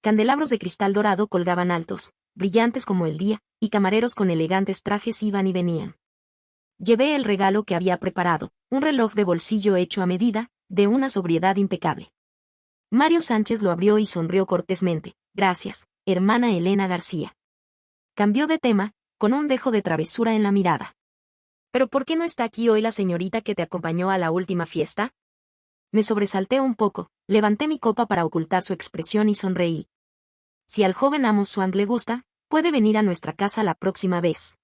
Candelabros de cristal dorado colgaban altos, brillantes como el día, y camareros con elegantes trajes iban y venían. Llevé el regalo que había preparado, un reloj de bolsillo hecho a medida, de una sobriedad impecable. Mario Sánchez lo abrió y sonrió cortésmente. Gracias, hermana Elena García. Cambió de tema, con un dejo de travesura en la mirada. ¿Pero por qué no está aquí hoy la señorita que te acompañó a la última fiesta? Me sobresalté un poco, levanté mi copa para ocultar su expresión y sonreí. Si al joven amo Swan le gusta, puede venir a nuestra casa la próxima vez.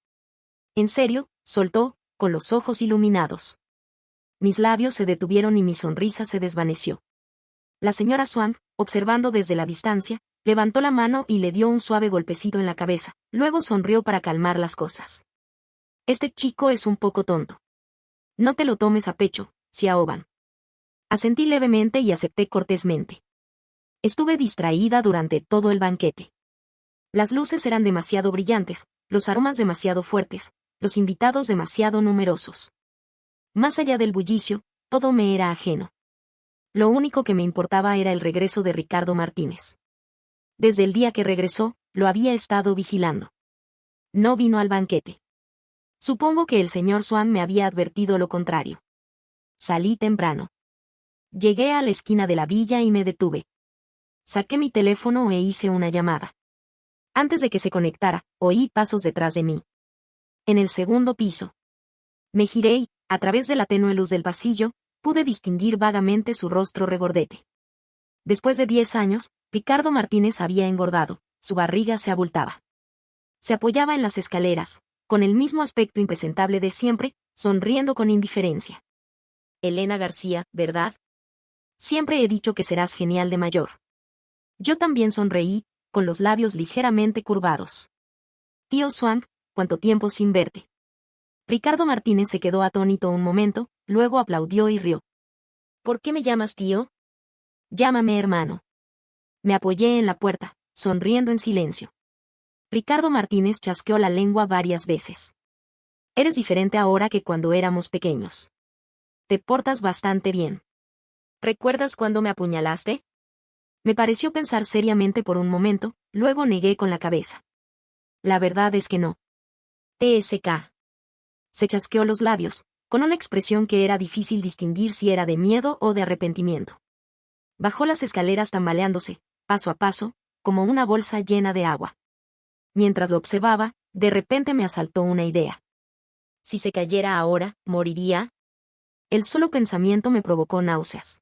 En serio, soltó, con los ojos iluminados. Mis labios se detuvieron y mi sonrisa se desvaneció. La señora Swan, observando desde la distancia, levantó la mano y le dio un suave golpecito en la cabeza, luego sonrió para calmar las cosas. Este chico es un poco tonto. No te lo tomes a pecho, Xiaoban. Asentí levemente y acepté cortésmente. Estuve distraída durante todo el banquete. Las luces eran demasiado brillantes, los aromas demasiado fuertes, los invitados demasiado numerosos. Más allá del bullicio, todo me era ajeno. Lo único que me importaba era el regreso de Ricardo Martínez. Desde el día que regresó, lo había estado vigilando. No vino al banquete. Supongo que el señor Swan me había advertido lo contrario. Salí temprano. Llegué a la esquina de la villa y me detuve. Saqué mi teléfono e hice una llamada. Antes de que se conectara, oí pasos detrás de mí. En el segundo piso. Me giré y, a través de la tenue luz del pasillo, pude distinguir vagamente su rostro regordete. Después de 10 años, Ricardo Martínez había engordado, su barriga se abultaba. Se apoyaba en las escaleras, con el mismo aspecto impresentable de siempre, sonriendo con indiferencia. Elena García, ¿verdad? Siempre he dicho que serás genial de mayor. Yo también sonreí, con los labios ligeramente curvados. Tío Swank, ¿cuánto tiempo sin verte? Ricardo Martínez se quedó atónito un momento, luego aplaudió y rió. ¿Por qué me llamas tío? Llámame hermano. Me apoyé en la puerta, sonriendo en silencio. Ricardo Martínez chasqueó la lengua varias veces. Eres diferente ahora que cuando éramos pequeños. Te portas bastante bien. ¿Recuerdas cuando me apuñalaste? Me pareció pensar seriamente por un momento, luego negué con la cabeza. La verdad es que no. TSK. Se chasqueó los labios, con una expresión que era difícil distinguir si era de miedo o de arrepentimiento. Bajó las escaleras tambaleándose, paso a paso, como una bolsa llena de agua. Mientras lo observaba, de repente me asaltó una idea. Si se cayera ahora, ¿moriría? El solo pensamiento me provocó náuseas.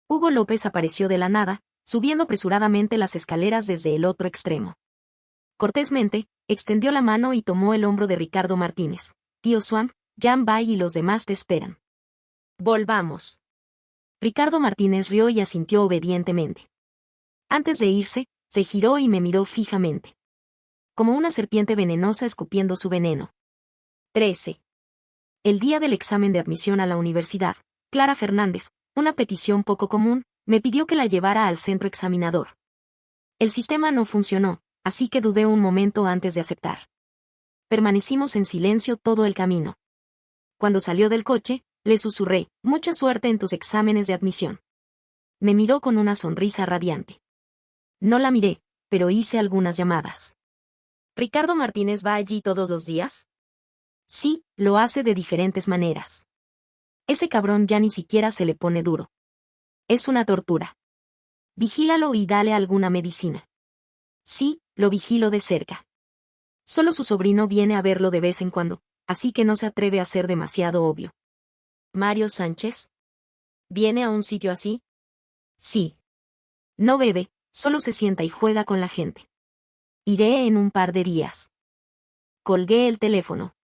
Hugo López apareció de la nada, subiendo apresuradamente las escaleras desde el otro extremo. Cortésmente, extendió la mano y tomó el hombro de Ricardo Martínez. Tío Swamp, Jan Bai y los demás te esperan. Volvamos. Ricardo Martínez rió y asintió obedientemente. Antes de irse, se giró y me miró fijamente. Como una serpiente venenosa escupiendo su veneno. 13. El día del examen de admisión a la universidad, Clara Fernández, una petición poco común, me pidió que la llevara al centro examinador. El sistema no funcionó, así que dudé un momento antes de aceptar. Permanecimos en silencio todo el camino. Cuando salió del coche, le susurré, mucha suerte en tus exámenes de admisión. Me miró con una sonrisa radiante. No la miré, pero hice algunas llamadas. ¿Ricardo Martínez va allí todos los días? Sí, lo hace de diferentes maneras. Ese cabrón ya ni siquiera se le pone duro. Es una tortura. Vigílalo y dale alguna medicina. Sí, lo vigilo de cerca. Solo su sobrino viene a verlo de vez en cuando, así que no se atreve a ser demasiado obvio. ¿Mario Sánchez? ¿Viene a un sitio así? Sí. No bebe, solo se sienta y juega con la gente. Iré en un par de días. Colgué el teléfono.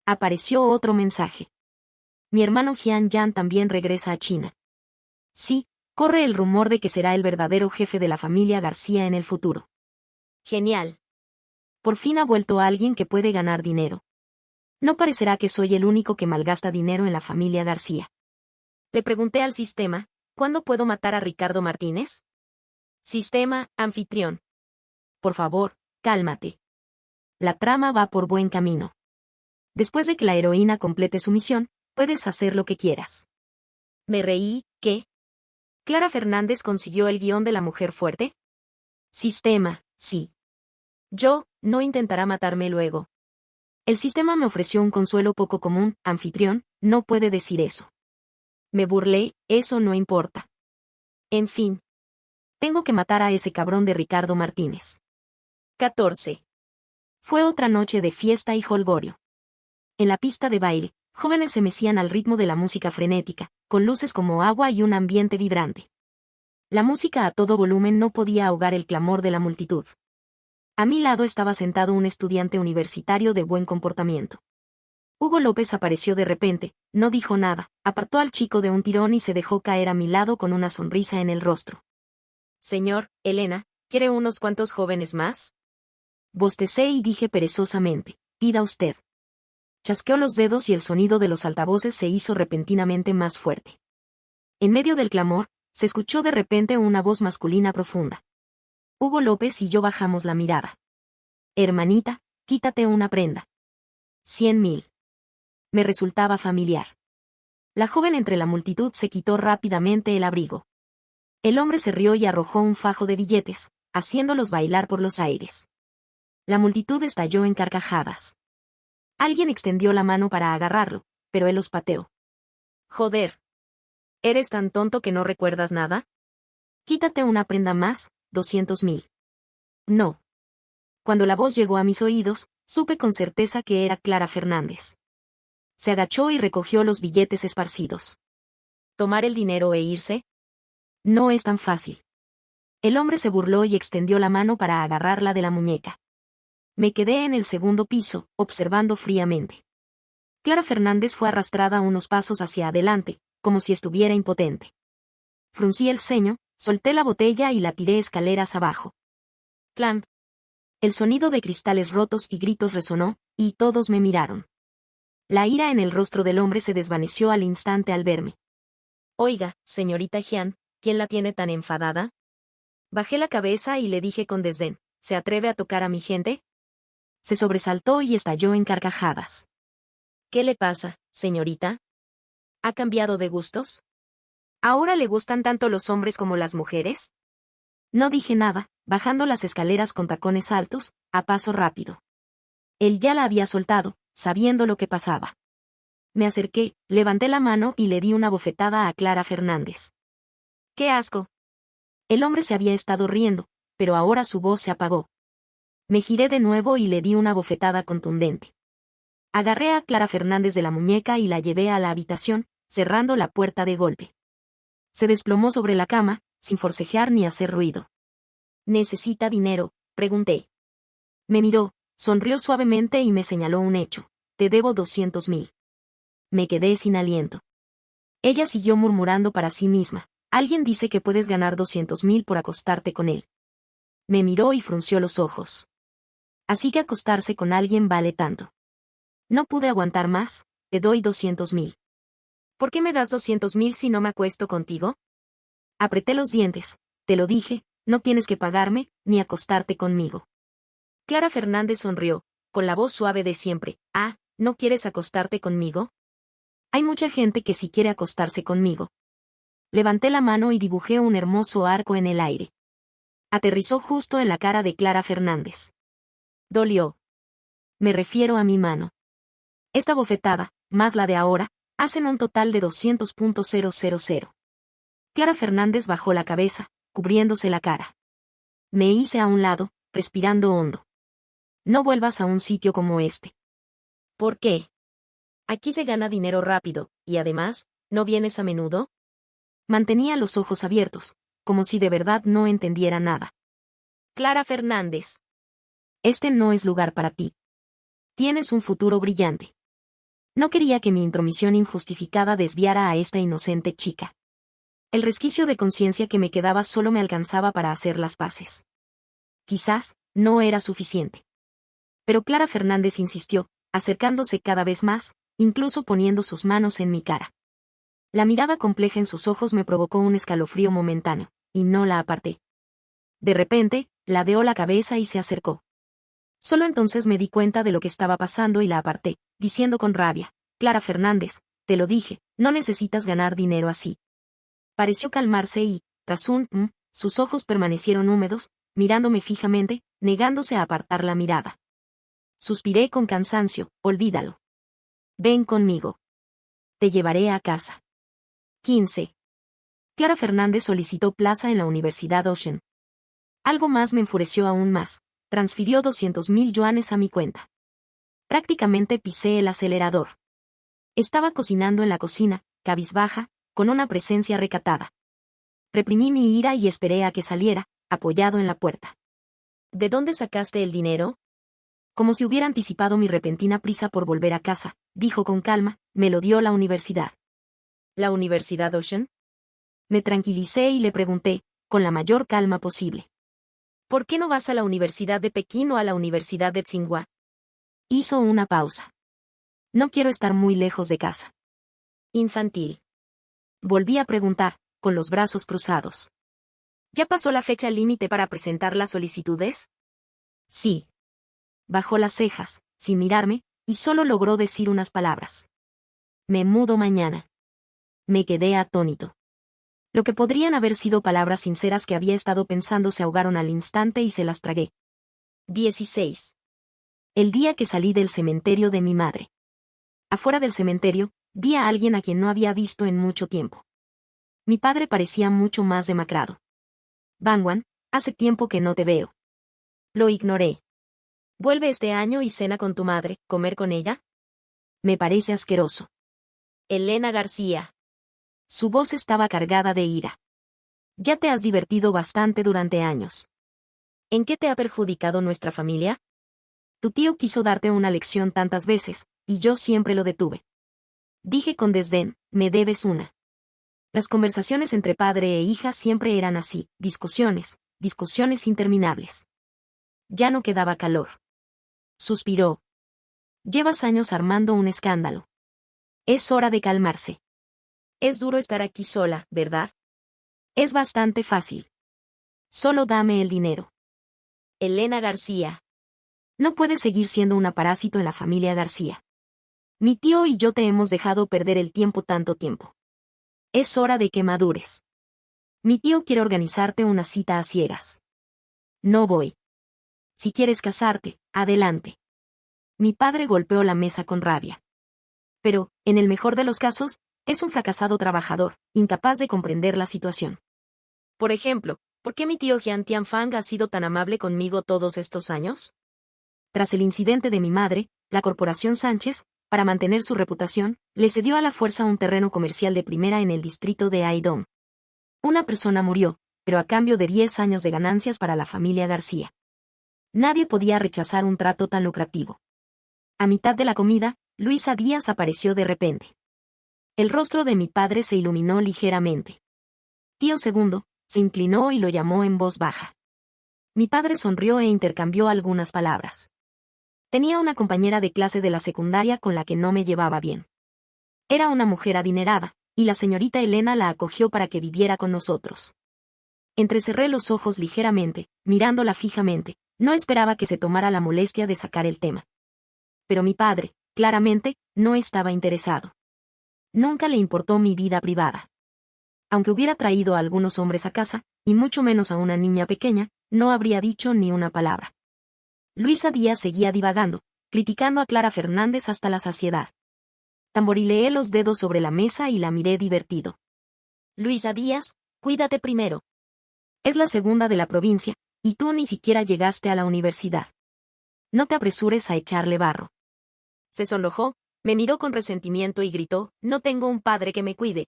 Apareció otro mensaje. Mi hermano Jian Yan también regresa a China. Sí, corre el rumor de que será el verdadero jefe de la familia García en el futuro. Genial. Por fin ha vuelto alguien que puede ganar dinero. No parecerá que soy el único que malgasta dinero en la familia García. Le pregunté al sistema, ¿cuándo puedo matar a Ricardo Martínez? Sistema, anfitrión. Por favor, cálmate. La trama va por buen camino. Después de que la heroína complete su misión, puedes hacer lo que quieras. Me reí, ¿qué? ¿Clara Fernández consiguió el guión de la mujer fuerte? Sistema, sí. Yo, no intentará matarme luego. El sistema me ofreció un consuelo poco común, anfitrión, no puede decir eso. Me burlé, eso no importa. En fin. Tengo que matar a ese cabrón de Ricardo Martínez. 14. Fue otra noche de fiesta y jolgorio. En la pista de baile, jóvenes se mecían al ritmo de la música frenética, con luces como agua y un ambiente vibrante. La música a todo volumen no podía ahogar el clamor de la multitud. A mi lado estaba sentado un estudiante universitario de buen comportamiento. Hugo López apareció de repente, no dijo nada, apartó al chico de un tirón y se dejó caer a mi lado con una sonrisa en el rostro. Señor, Elena, ¿quiere unos cuantos jóvenes más? Bostecé y dije perezosamente, pida usted. Chasqueó los dedos y el sonido de los altavoces se hizo repentinamente más fuerte. En medio del clamor, se escuchó de repente una voz masculina profunda. Hugo López y yo bajamos la mirada. Hermanita, quítate una prenda. 100.000. Me resultaba familiar. La joven entre la multitud se quitó rápidamente el abrigo. El hombre se rió y arrojó un fajo de billetes, haciéndolos bailar por los aires. La multitud estalló en carcajadas. Alguien extendió la mano para agarrarlo, pero él los pateó. Joder. ¿Eres tan tonto que no recuerdas nada? Quítate una prenda más, 200.000. No. Cuando la voz llegó a mis oídos, supe con certeza que era Clara Fernández. Se agachó y recogió los billetes esparcidos. ¿Tomar el dinero e irse? No es tan fácil. El hombre se burló y extendió la mano para agarrarla de la muñeca. Me quedé en el segundo piso, observando fríamente. Clara Fernández fue arrastrada unos pasos hacia adelante, como si estuviera impotente. Fruncí el ceño, solté la botella y la tiré escaleras abajo. Clan. El sonido de cristales rotos y gritos resonó, y todos me miraron. La ira en el rostro del hombre se desvaneció al instante al verme. Oiga, señorita Jian, ¿quién la tiene tan enfadada? Bajé la cabeza y le dije con desdén, ¿se atreve a tocar a mi gente? Se sobresaltó y estalló en carcajadas. ¿Qué le pasa, señorita? ¿Ha cambiado de gustos? ¿Ahora le gustan tanto los hombres como las mujeres? No dije nada, bajando las escaleras con tacones altos, a paso rápido. Él ya la había soltado, sabiendo lo que pasaba. Me acerqué, levanté la mano y le di una bofetada a Clara Fernández. ¡Qué asco! El hombre se había estado riendo, pero ahora su voz se apagó. Me giré de nuevo y le di una bofetada contundente. Agarré a Clara Fernández de la muñeca y la llevé a la habitación, cerrando la puerta de golpe. Se desplomó sobre la cama, sin forcejear ni hacer ruido. ¿Necesita dinero?, pregunté. Me miró, sonrió suavemente y me señaló un hecho. Te debo 200.000. Me quedé sin aliento. Ella siguió murmurando para sí misma. Alguien dice que puedes ganar 200.000 por acostarte con él. Me miró y frunció los ojos. Así que acostarse con alguien vale tanto. No pude aguantar más. Te doy 200.000. ¿Por qué me das 200.000 si no me acuesto contigo? Apreté los dientes. Te lo dije, no tienes que pagarme, ni acostarte conmigo. Clara Fernández sonrió, con la voz suave de siempre. Ah, ¿no quieres acostarte conmigo? Hay mucha gente que sí quiere acostarse conmigo. Levanté la mano y dibujé un hermoso arco en el aire. Aterrizó justo en la cara de Clara Fernández. Dolió. Me refiero a mi mano. Esta bofetada, más la de ahora, hacen un total de 200.000. Clara Fernández bajó la cabeza, cubriéndose la cara. Me hice a un lado, respirando hondo. No vuelvas a un sitio como este. ¿Por qué? Aquí se gana dinero rápido, y además, ¿no vienes a menudo? Mantenía los ojos abiertos, como si de verdad no entendiera nada. Clara Fernández. Este no es lugar para ti. Tienes un futuro brillante. No quería que mi intromisión injustificada desviara a esta inocente chica. El resquicio de conciencia que me quedaba solo me alcanzaba para hacer las paces. Quizás, no era suficiente. Pero Clara Fernández insistió, acercándose cada vez más, incluso poniendo sus manos en mi cara. La mirada compleja en sus ojos me provocó un escalofrío momentáneo, y no la aparté. De repente, ladeó la cabeza y se acercó. Solo entonces me di cuenta de lo que estaba pasando y la aparté, diciendo con rabia, Clara Fernández, te lo dije, no necesitas ganar dinero así. Pareció calmarse y, tras sus ojos permanecieron húmedos, mirándome fijamente, negándose a apartar la mirada. Suspiré con cansancio, olvídalo. Ven conmigo. Te llevaré a casa. 15. Clara Fernández solicitó plaza en la Universidad Ocean. Algo más me enfureció aún más. Transfirió 200.000 yuanes a mi cuenta. Prácticamente pisé el acelerador. Estaba cocinando en la cocina, cabizbaja, con una presencia recatada. Reprimí mi ira y esperé a que saliera, apoyado en la puerta. ¿De dónde sacaste el dinero? Como si hubiera anticipado mi repentina prisa por volver a casa, dijo con calma, me lo dio la universidad. ¿La Universidad Ocean? Me tranquilicé y le pregunté, con la mayor calma posible. ¿Por qué no vas a la Universidad de Pekín o a la Universidad de Tsinghua? Hizo una pausa. No quiero estar muy lejos de casa. Infantil. Volví a preguntar, con los brazos cruzados. ¿Ya pasó la fecha límite para presentar las solicitudes? Sí. Bajó las cejas, sin mirarme, y solo logró decir unas palabras. Me mudo mañana. Me quedé atónito. Lo que podrían haber sido palabras sinceras que había estado pensando se ahogaron al instante y se las tragué. 16. El día que salí del cementerio de mi madre. Afuera del cementerio, vi a alguien a quien no había visto en mucho tiempo. Mi padre parecía mucho más demacrado. Bangwan, hace tiempo que no te veo. Lo ignoré. ¿Vuelve este año y cena con tu madre, comer con ella? Me parece asqueroso. Elena García. Su voz estaba cargada de ira. Ya te has divertido bastante durante años. ¿En qué te ha perjudicado nuestra familia? Tu tío quiso darte una lección tantas veces, y yo siempre lo detuve. Dije con desdén, me debes una. Las conversaciones entre padre e hija siempre eran así, discusiones interminables. Ya no quedaba calor. Suspiró. Llevas años armando un escándalo. Es hora de calmarse. Es duro estar aquí sola, ¿verdad? Es bastante fácil. Solo dame el dinero. Elena García. No puedes seguir siendo una parásito en la familia García. Mi tío y yo te hemos dejado perder el tiempo tanto tiempo. Es hora de que madures. Mi tío quiere organizarte una cita a ciegas. No voy. Si quieres casarte, adelante. Mi padre golpeó la mesa con rabia. Pero, en el mejor de los casos, es un fracasado trabajador, incapaz de comprender la situación. Por ejemplo, ¿por qué mi tío Jian Tianfang ha sido tan amable conmigo todos estos años? Tras el incidente de mi madre, la corporación Sánchez, para mantener su reputación, le cedió a la fuerza un terreno comercial de primera en el distrito de Aidong. Una persona murió, pero a cambio de 10 años de ganancias para la familia García. Nadie podía rechazar un trato tan lucrativo. A mitad de la comida, Luisa Díaz apareció de repente. El rostro de mi padre se iluminó ligeramente. Tío segundo, se inclinó y lo llamó en voz baja. Mi padre sonrió e intercambió algunas palabras. Tenía una compañera de clase de la secundaria con la que no me llevaba bien. Era una mujer adinerada, y la señorita Elena la acogió para que viviera con nosotros. Entrecerré los ojos ligeramente, mirándola fijamente, no esperaba que se tomara la molestia de sacar el tema. Pero mi padre, claramente, no estaba interesado. Nunca le importó mi vida privada. Aunque hubiera traído a algunos hombres a casa, y mucho menos a una niña pequeña, no habría dicho ni una palabra. Luisa Díaz seguía divagando, criticando a Clara Fernández hasta la saciedad. Tamborileé los dedos sobre la mesa y la miré divertido. Luisa Díaz, cuídate primero. Es la segunda de la provincia, y tú ni siquiera llegaste a la universidad. No te apresures a echarle barro. Se sonrojó, me miró con resentimiento y gritó, no tengo un padre que me cuide.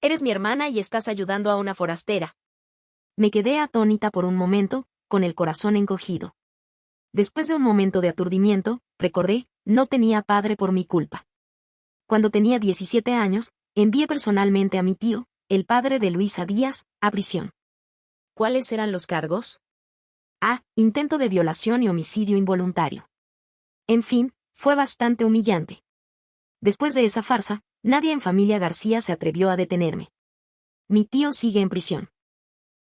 Eres mi hermana y estás ayudando a una forastera. Me quedé atónita por un momento, con el corazón encogido. Después de un momento de aturdimiento, recordé, no tenía padre por mi culpa. Cuando tenía 17 años, envié personalmente a mi tío, el padre de Luisa Díaz, a prisión. ¿Cuáles eran los cargos? Intento de violación y homicidio involuntario. En fin, fue bastante humillante. Después de esa farsa, nadie en familia García se atrevió a detenerme. Mi tío sigue en prisión.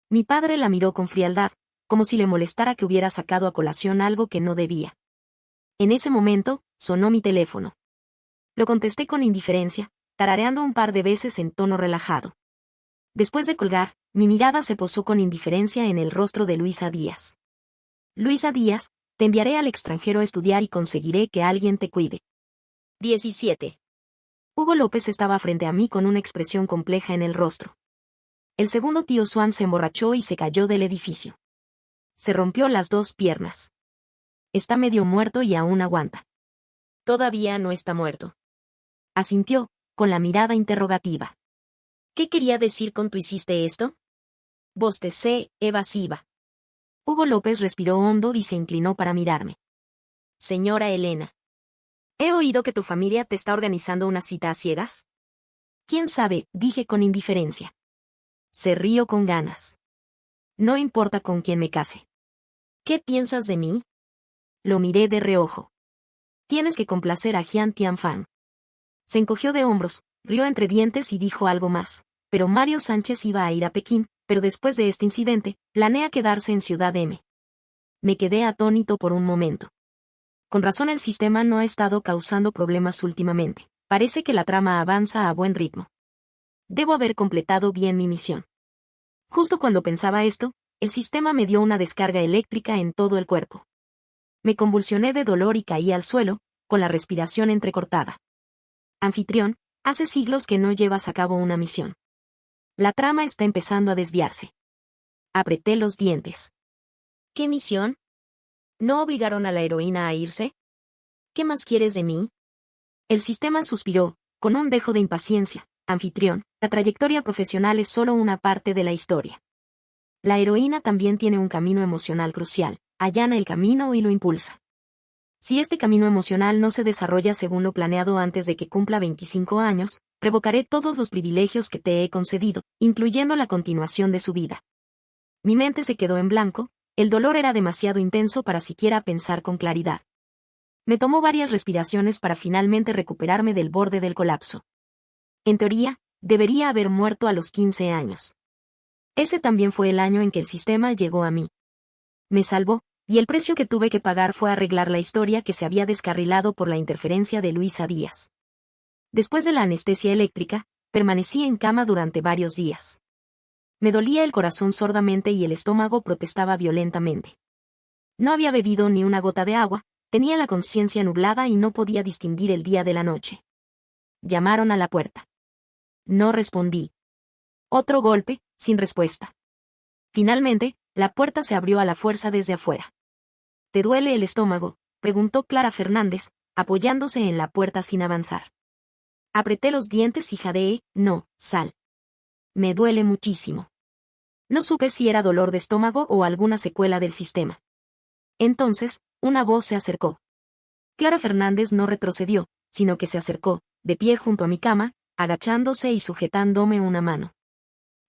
Mi padre la miró con frialdad, como si le molestara que hubiera sacado a colación algo que no debía. En ese momento, sonó mi teléfono. Lo contesté con indiferencia, tarareando un par de veces en tono relajado. Después de colgar, mi mirada se posó con indiferencia en el rostro de Luisa Díaz. Luisa Díaz, te enviaré al extranjero a estudiar y conseguiré que alguien te cuide. 17. Hugo López estaba frente a mí con una expresión compleja en el rostro. El segundo tío Swan se emborrachó y se cayó del edificio. Se rompió las dos piernas. Está medio muerto y aún aguanta. Todavía no está muerto. Asintió, con la mirada interrogativa. ¿Qué quería decir con tú hiciste esto? Bostecé, evasiva. Hugo López respiró hondo y se inclinó para mirarme. Señora Elena. He oído que tu familia te está organizando una cita a ciegas. ¿Quién sabe?, dije con indiferencia. Se rió con ganas. No importa con quién me case. ¿Qué piensas de mí? Lo miré de reojo. Tienes que complacer a Jian Tianfan. Se encogió de hombros, rió entre dientes y dijo algo más. Pero Mario Sánchez iba a ir a Pekín, pero después de este incidente, planea quedarse en Ciudad M. Me quedé atónito por un momento. Con razón el sistema no ha estado causando problemas últimamente. Parece que la trama avanza a buen ritmo. Debo haber completado bien mi misión. Justo cuando pensaba esto, el sistema me dio una descarga eléctrica en todo el cuerpo. Me convulsioné de dolor y caí al suelo, con la respiración entrecortada. Anfitrión, hace siglos que no llevas a cabo una misión. La trama está empezando a desviarse. Apreté los dientes. ¿Qué misión? ¿No obligaron a la heroína a irse? ¿Qué más quieres de mí? El sistema suspiró, con un dejo de impaciencia. Anfitrión, la trayectoria profesional es solo una parte de la historia. La heroína también tiene un camino emocional crucial, allana el camino y lo impulsa. Si este camino emocional no se desarrolla según lo planeado antes de que cumpla 25 años, revocaré todos los privilegios que te he concedido, incluyendo la continuación de su vida. Mi mente se quedó en blanco, el dolor era demasiado intenso para siquiera pensar con claridad. Me tomó varias respiraciones para finalmente recuperarme del borde del colapso. En teoría, debería haber muerto a los 15 años. Ese también fue el año en que el sistema llegó a mí. Me salvó, y el precio que tuve que pagar fue arreglar la historia que se había descarrilado por la interferencia de Luisa Díaz. Después de la anestesia eléctrica, permanecí en cama durante varios días. Me dolía el corazón sordamente y el estómago protestaba violentamente. No había bebido ni una gota de agua, tenía la conciencia nublada y no podía distinguir el día de la noche. Llamaron a la puerta. No respondí. Otro golpe, sin respuesta. Finalmente, la puerta se abrió a la fuerza desde afuera. ¿Te duele el estómago?, preguntó Clara Fernández, apoyándose en la puerta sin avanzar. Apreté los dientes y jadeé, no, Sal. Me duele muchísimo. No supe si era dolor de estómago o alguna secuela del sistema. Entonces, una voz se acercó. Clara Fernández no retrocedió, sino que se acercó, de pie junto a mi cama, agachándose y sujetándome una mano.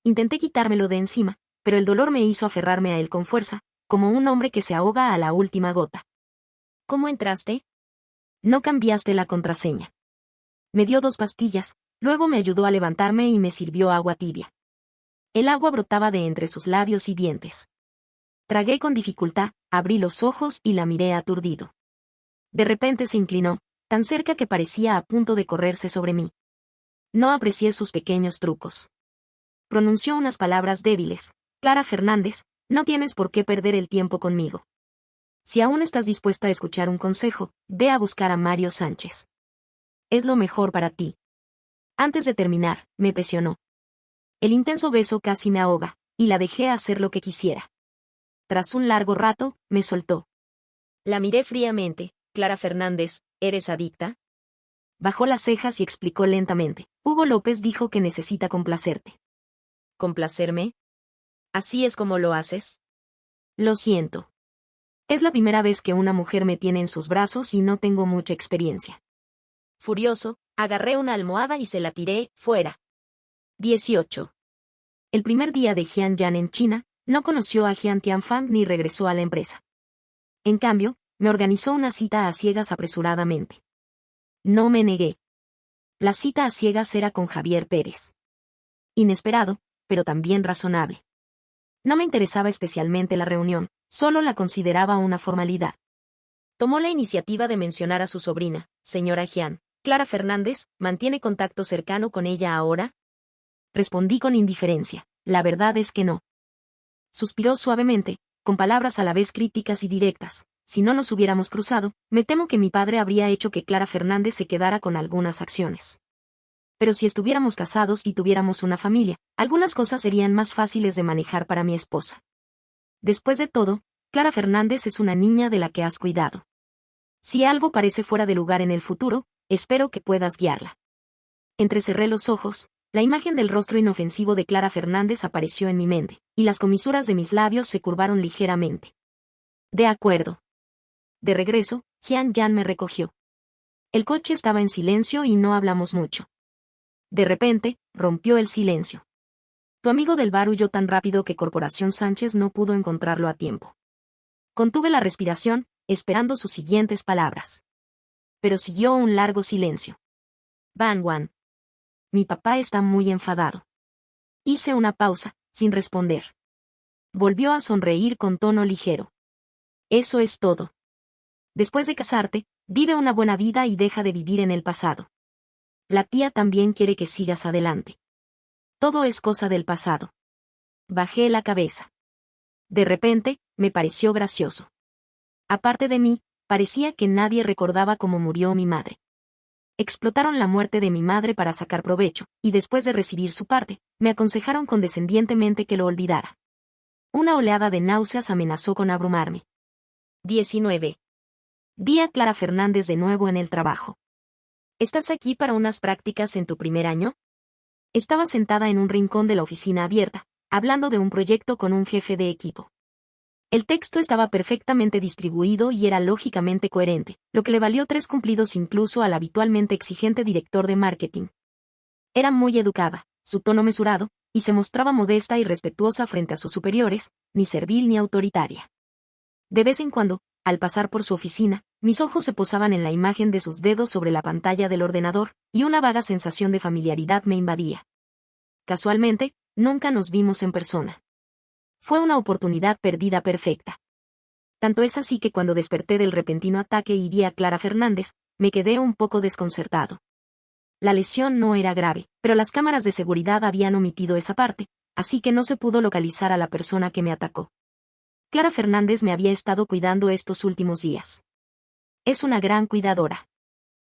Intenté quitármelo de encima, pero el dolor me hizo aferrarme a él con fuerza, como un hombre que se ahoga a la última gota. ¿Cómo entraste? No cambiaste la contraseña. Me dio 2 pastillas, luego me ayudó a levantarme y me sirvió agua tibia. El agua brotaba de entre sus labios y dientes. Tragué con dificultad, abrí los ojos y la miré aturdido. De repente se inclinó, tan cerca que parecía a punto de correrse sobre mí. No aprecié sus pequeños trucos. Pronunció unas palabras débiles. Clara Fernández, no tienes por qué perder el tiempo conmigo. Si aún estás dispuesta a escuchar un consejo, ve a buscar a Mario Sánchez. Es lo mejor para ti. Antes de terminar, me presionó. El intenso beso casi me ahoga, y la dejé hacer lo que quisiera. Tras un largo rato, me soltó. La miré fríamente. Clara Fernández, ¿eres adicta? Bajó las cejas y explicó lentamente. Hugo López dijo que necesita complacerte. ¿Complacerme? ¿Así es como lo haces? Lo siento. Es la primera vez que una mujer me tiene en sus brazos y no tengo mucha experiencia. Furioso, agarré una almohada y se la tiré, fuera. 18. El primer día de Jian Yan en China, no conoció a Jian Tianfang ni regresó a la empresa. En cambio, me organizó una cita a ciegas apresuradamente. No me negué. La cita a ciegas era con Javier Pérez. Inesperado, pero también razonable. No me interesaba especialmente la reunión, solo la consideraba una formalidad. Tomó la iniciativa de mencionar a su sobrina, señora Jian. Clara Fernández, ¿mantiene contacto cercano con ella ahora? Respondí con indiferencia. La verdad es que no. Suspiró suavemente, con palabras a la vez críticas y directas. Si no nos hubiéramos cruzado, me temo que mi padre habría hecho que Clara Fernández se quedara con algunas acciones. Pero si estuviéramos casados y tuviéramos una familia, algunas cosas serían más fáciles de manejar para mi esposa. Después de todo, Clara Fernández es una niña de la que has cuidado. Si algo parece fuera de lugar en el futuro, espero que puedas guiarla. Entrecerré los ojos, la imagen del rostro inofensivo de Clara Fernández apareció en mi mente, y las comisuras de mis labios se curvaron ligeramente. De acuerdo. De regreso, Jian Yan me recogió. El coche estaba en silencio y no hablamos mucho. De repente, rompió el silencio. Tu amigo del bar huyó tan rápido que Corporación Sánchez no pudo encontrarlo a tiempo. Contuve la respiración, esperando sus siguientes palabras. Pero siguió un largo silencio. Van Wan. Mi papá está muy enfadado. Hice una pausa, sin responder. Volvió a sonreír con tono ligero. Eso es todo. Después de casarte, vive una buena vida y deja de vivir en el pasado. La tía también quiere que sigas adelante. Todo es cosa del pasado. Bajé la cabeza. De repente, me pareció gracioso. Aparte de mí, parecía que nadie recordaba cómo murió mi madre. Explotaron la muerte de mi madre para sacar provecho, y después de recibir su parte, me aconsejaron condescendientemente que lo olvidara. Una oleada de náuseas amenazó con abrumarme. 19. Vi a Clara Fernández de nuevo en el trabajo. ¿Estás aquí para unas prácticas en tu primer año? Estaba sentada en un rincón de la oficina abierta, hablando de un proyecto con un jefe de equipo. El texto estaba perfectamente distribuido y era lógicamente coherente, lo que le valió 3 cumplidos incluso al habitualmente exigente director de marketing. Era muy educada, su tono mesurado, y se mostraba modesta y respetuosa frente a sus superiores, ni servil ni autoritaria. De vez en cuando, al pasar por su oficina, mis ojos se posaban en la imagen de sus dedos sobre la pantalla del ordenador, y una vaga sensación de familiaridad me invadía. Casualmente, nunca nos vimos en persona. Fue una oportunidad perdida perfecta. Tanto es así que cuando desperté del repentino ataque y vi a Clara Fernández, me quedé un poco desconcertado. La lesión no era grave, pero las cámaras de seguridad habían omitido esa parte, así que no se pudo localizar a la persona que me atacó. Clara Fernández me había estado cuidando estos últimos días. Es una gran cuidadora.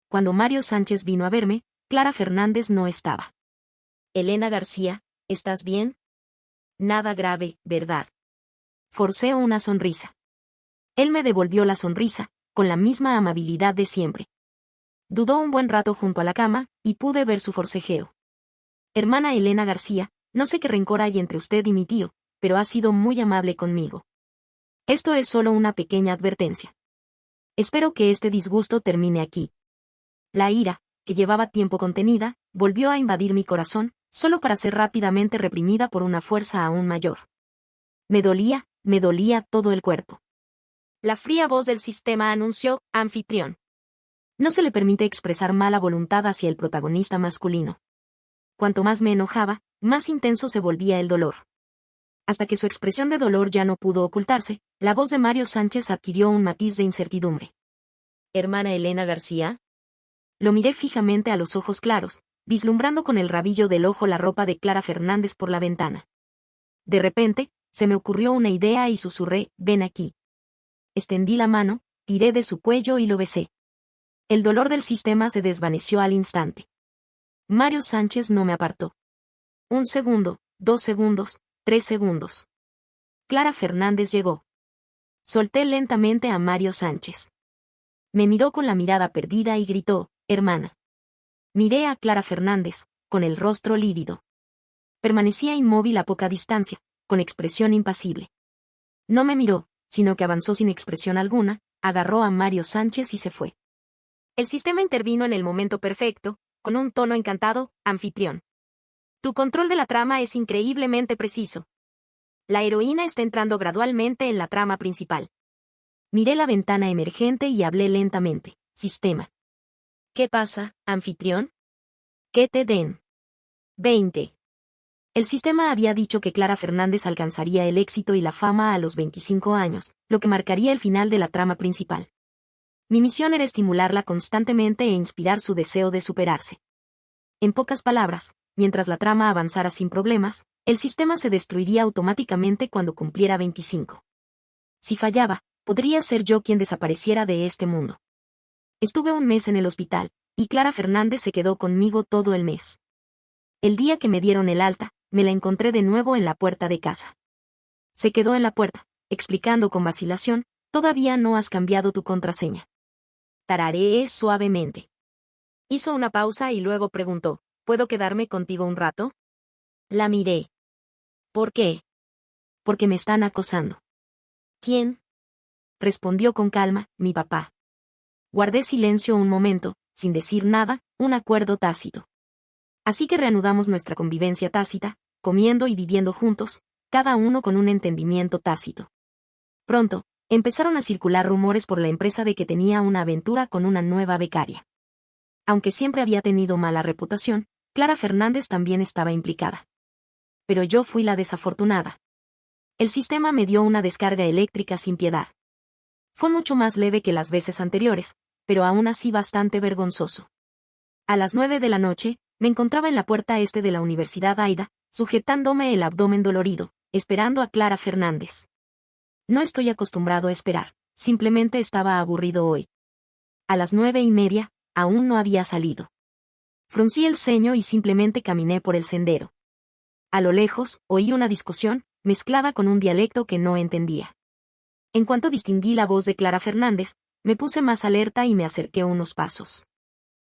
Cuando Mario Sánchez vino a verme, Clara Fernández no estaba. Elena García, ¿estás bien? Nada grave, ¿verdad? Forcé una sonrisa. Él me devolvió la sonrisa, con la misma amabilidad de siempre. Dudó un buen rato junto a la cama, y pude ver su forcejeo. Hermana Elena García, no sé qué rencor hay entre usted y mi tío, pero ha sido muy amable conmigo. Esto es solo una pequeña advertencia. Espero que este disgusto termine aquí. La ira, que llevaba tiempo contenida, volvió a invadir mi corazón, solo para ser rápidamente reprimida por una fuerza aún mayor. Me dolía todo el cuerpo. La fría voz del sistema anunció, anfitrión. No se le permite expresar mala voluntad hacia el protagonista masculino. Cuanto más me enojaba, más intenso se volvía el dolor. Hasta que su expresión de dolor ya no pudo ocultarse, la voz de Mario Sánchez adquirió un matiz de incertidumbre. ¿Hermana Elena García? Lo miré fijamente a los ojos claros, vislumbrando con el rabillo del ojo la ropa de Clara Fernández por la ventana. De repente, se me ocurrió una idea y susurré, ven aquí. Extendí la mano, tiré de su cuello y lo besé. El dolor del sistema se desvaneció al instante. Mario Sánchez no me apartó. 1 segundo, 2 segundos, 3 segundos. Clara Fernández llegó. Solté lentamente a Mario Sánchez. Me miró con la mirada perdida y gritó, hermana. Miré a Clara Fernández, con el rostro lívido. Permanecía inmóvil a poca distancia, con expresión impasible. No me miró, sino que avanzó sin expresión alguna, agarró a Mario Sánchez y se fue. El sistema intervino en el momento perfecto, con un tono encantado, anfitrión. Tu control de la trama es increíblemente preciso. La heroína está entrando gradualmente en la trama principal. Miré la ventana emergente y hablé lentamente. Sistema. ¿Qué pasa, anfitrión? ¿Qué te den? 20. El sistema había dicho que Clara Fernández alcanzaría el éxito y la fama a los 25 años, lo que marcaría el final de la trama principal. Mi misión era estimularla constantemente e inspirar su deseo de superarse. En pocas palabras, mientras la trama avanzara sin problemas, el sistema se destruiría automáticamente cuando cumpliera 25. Si fallaba, podría ser yo quien desapareciera de este mundo. Estuve un mes en el hospital, y Clara Fernández se quedó conmigo todo el mes. El día que me dieron el alta, me la encontré de nuevo en la puerta de casa. Se quedó en la puerta, explicando con vacilación, todavía no has cambiado tu contraseña. Tarareé suavemente. Hizo una pausa y luego preguntó, ¿puedo quedarme contigo un rato? La miré. ¿Por qué? Porque me están acosando. ¿Quién? Respondió con calma, mi papá. Guardé silencio un momento, sin decir nada, un acuerdo tácito. Así que reanudamos nuestra convivencia tácita, comiendo y viviendo juntos, cada uno con un entendimiento tácito. Pronto, empezaron a circular rumores por la empresa de que tenía una aventura con una nueva becaria. Aunque siempre había tenido mala reputación, Clara Fernández también estaba implicada. Pero yo fui la desafortunada. El sistema me dio una descarga eléctrica sin piedad. Fue mucho más leve que las veces anteriores, pero aún así bastante vergonzoso. A las 9 de la noche, me encontraba en la puerta este de la Universidad Aida, sujetándome el abdomen dolorido, esperando a Clara Fernández. No estoy acostumbrado a esperar, simplemente estaba aburrido hoy. A las 9:30, aún no había salido. Fruncí el ceño y simplemente caminé por el sendero. A lo lejos, oí una discusión, mezclada con un dialecto que no entendía. En cuanto distinguí la voz de Clara Fernández, me puse más alerta y me acerqué unos pasos.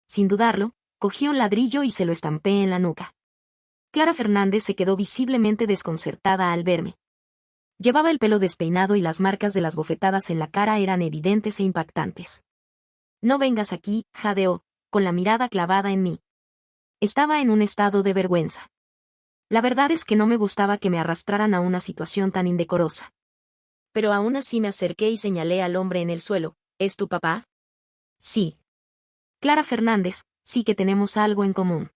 Sin dudarlo, cogí un ladrillo y se lo estampé en la nuca. Clara Fernández se quedó visiblemente desconcertada al verme. Llevaba el pelo despeinado y las marcas de las bofetadas en la cara eran evidentes e impactantes. No vengas aquí, jadeó, con la mirada clavada en mí. Estaba en un estado de vergüenza. La verdad es que no me gustaba que me arrastraran a una situación tan indecorosa. Pero aún así me acerqué y señalé al hombre en el suelo. ¿Es tu papá? Sí. Clara Fernández, sí que tenemos algo en común.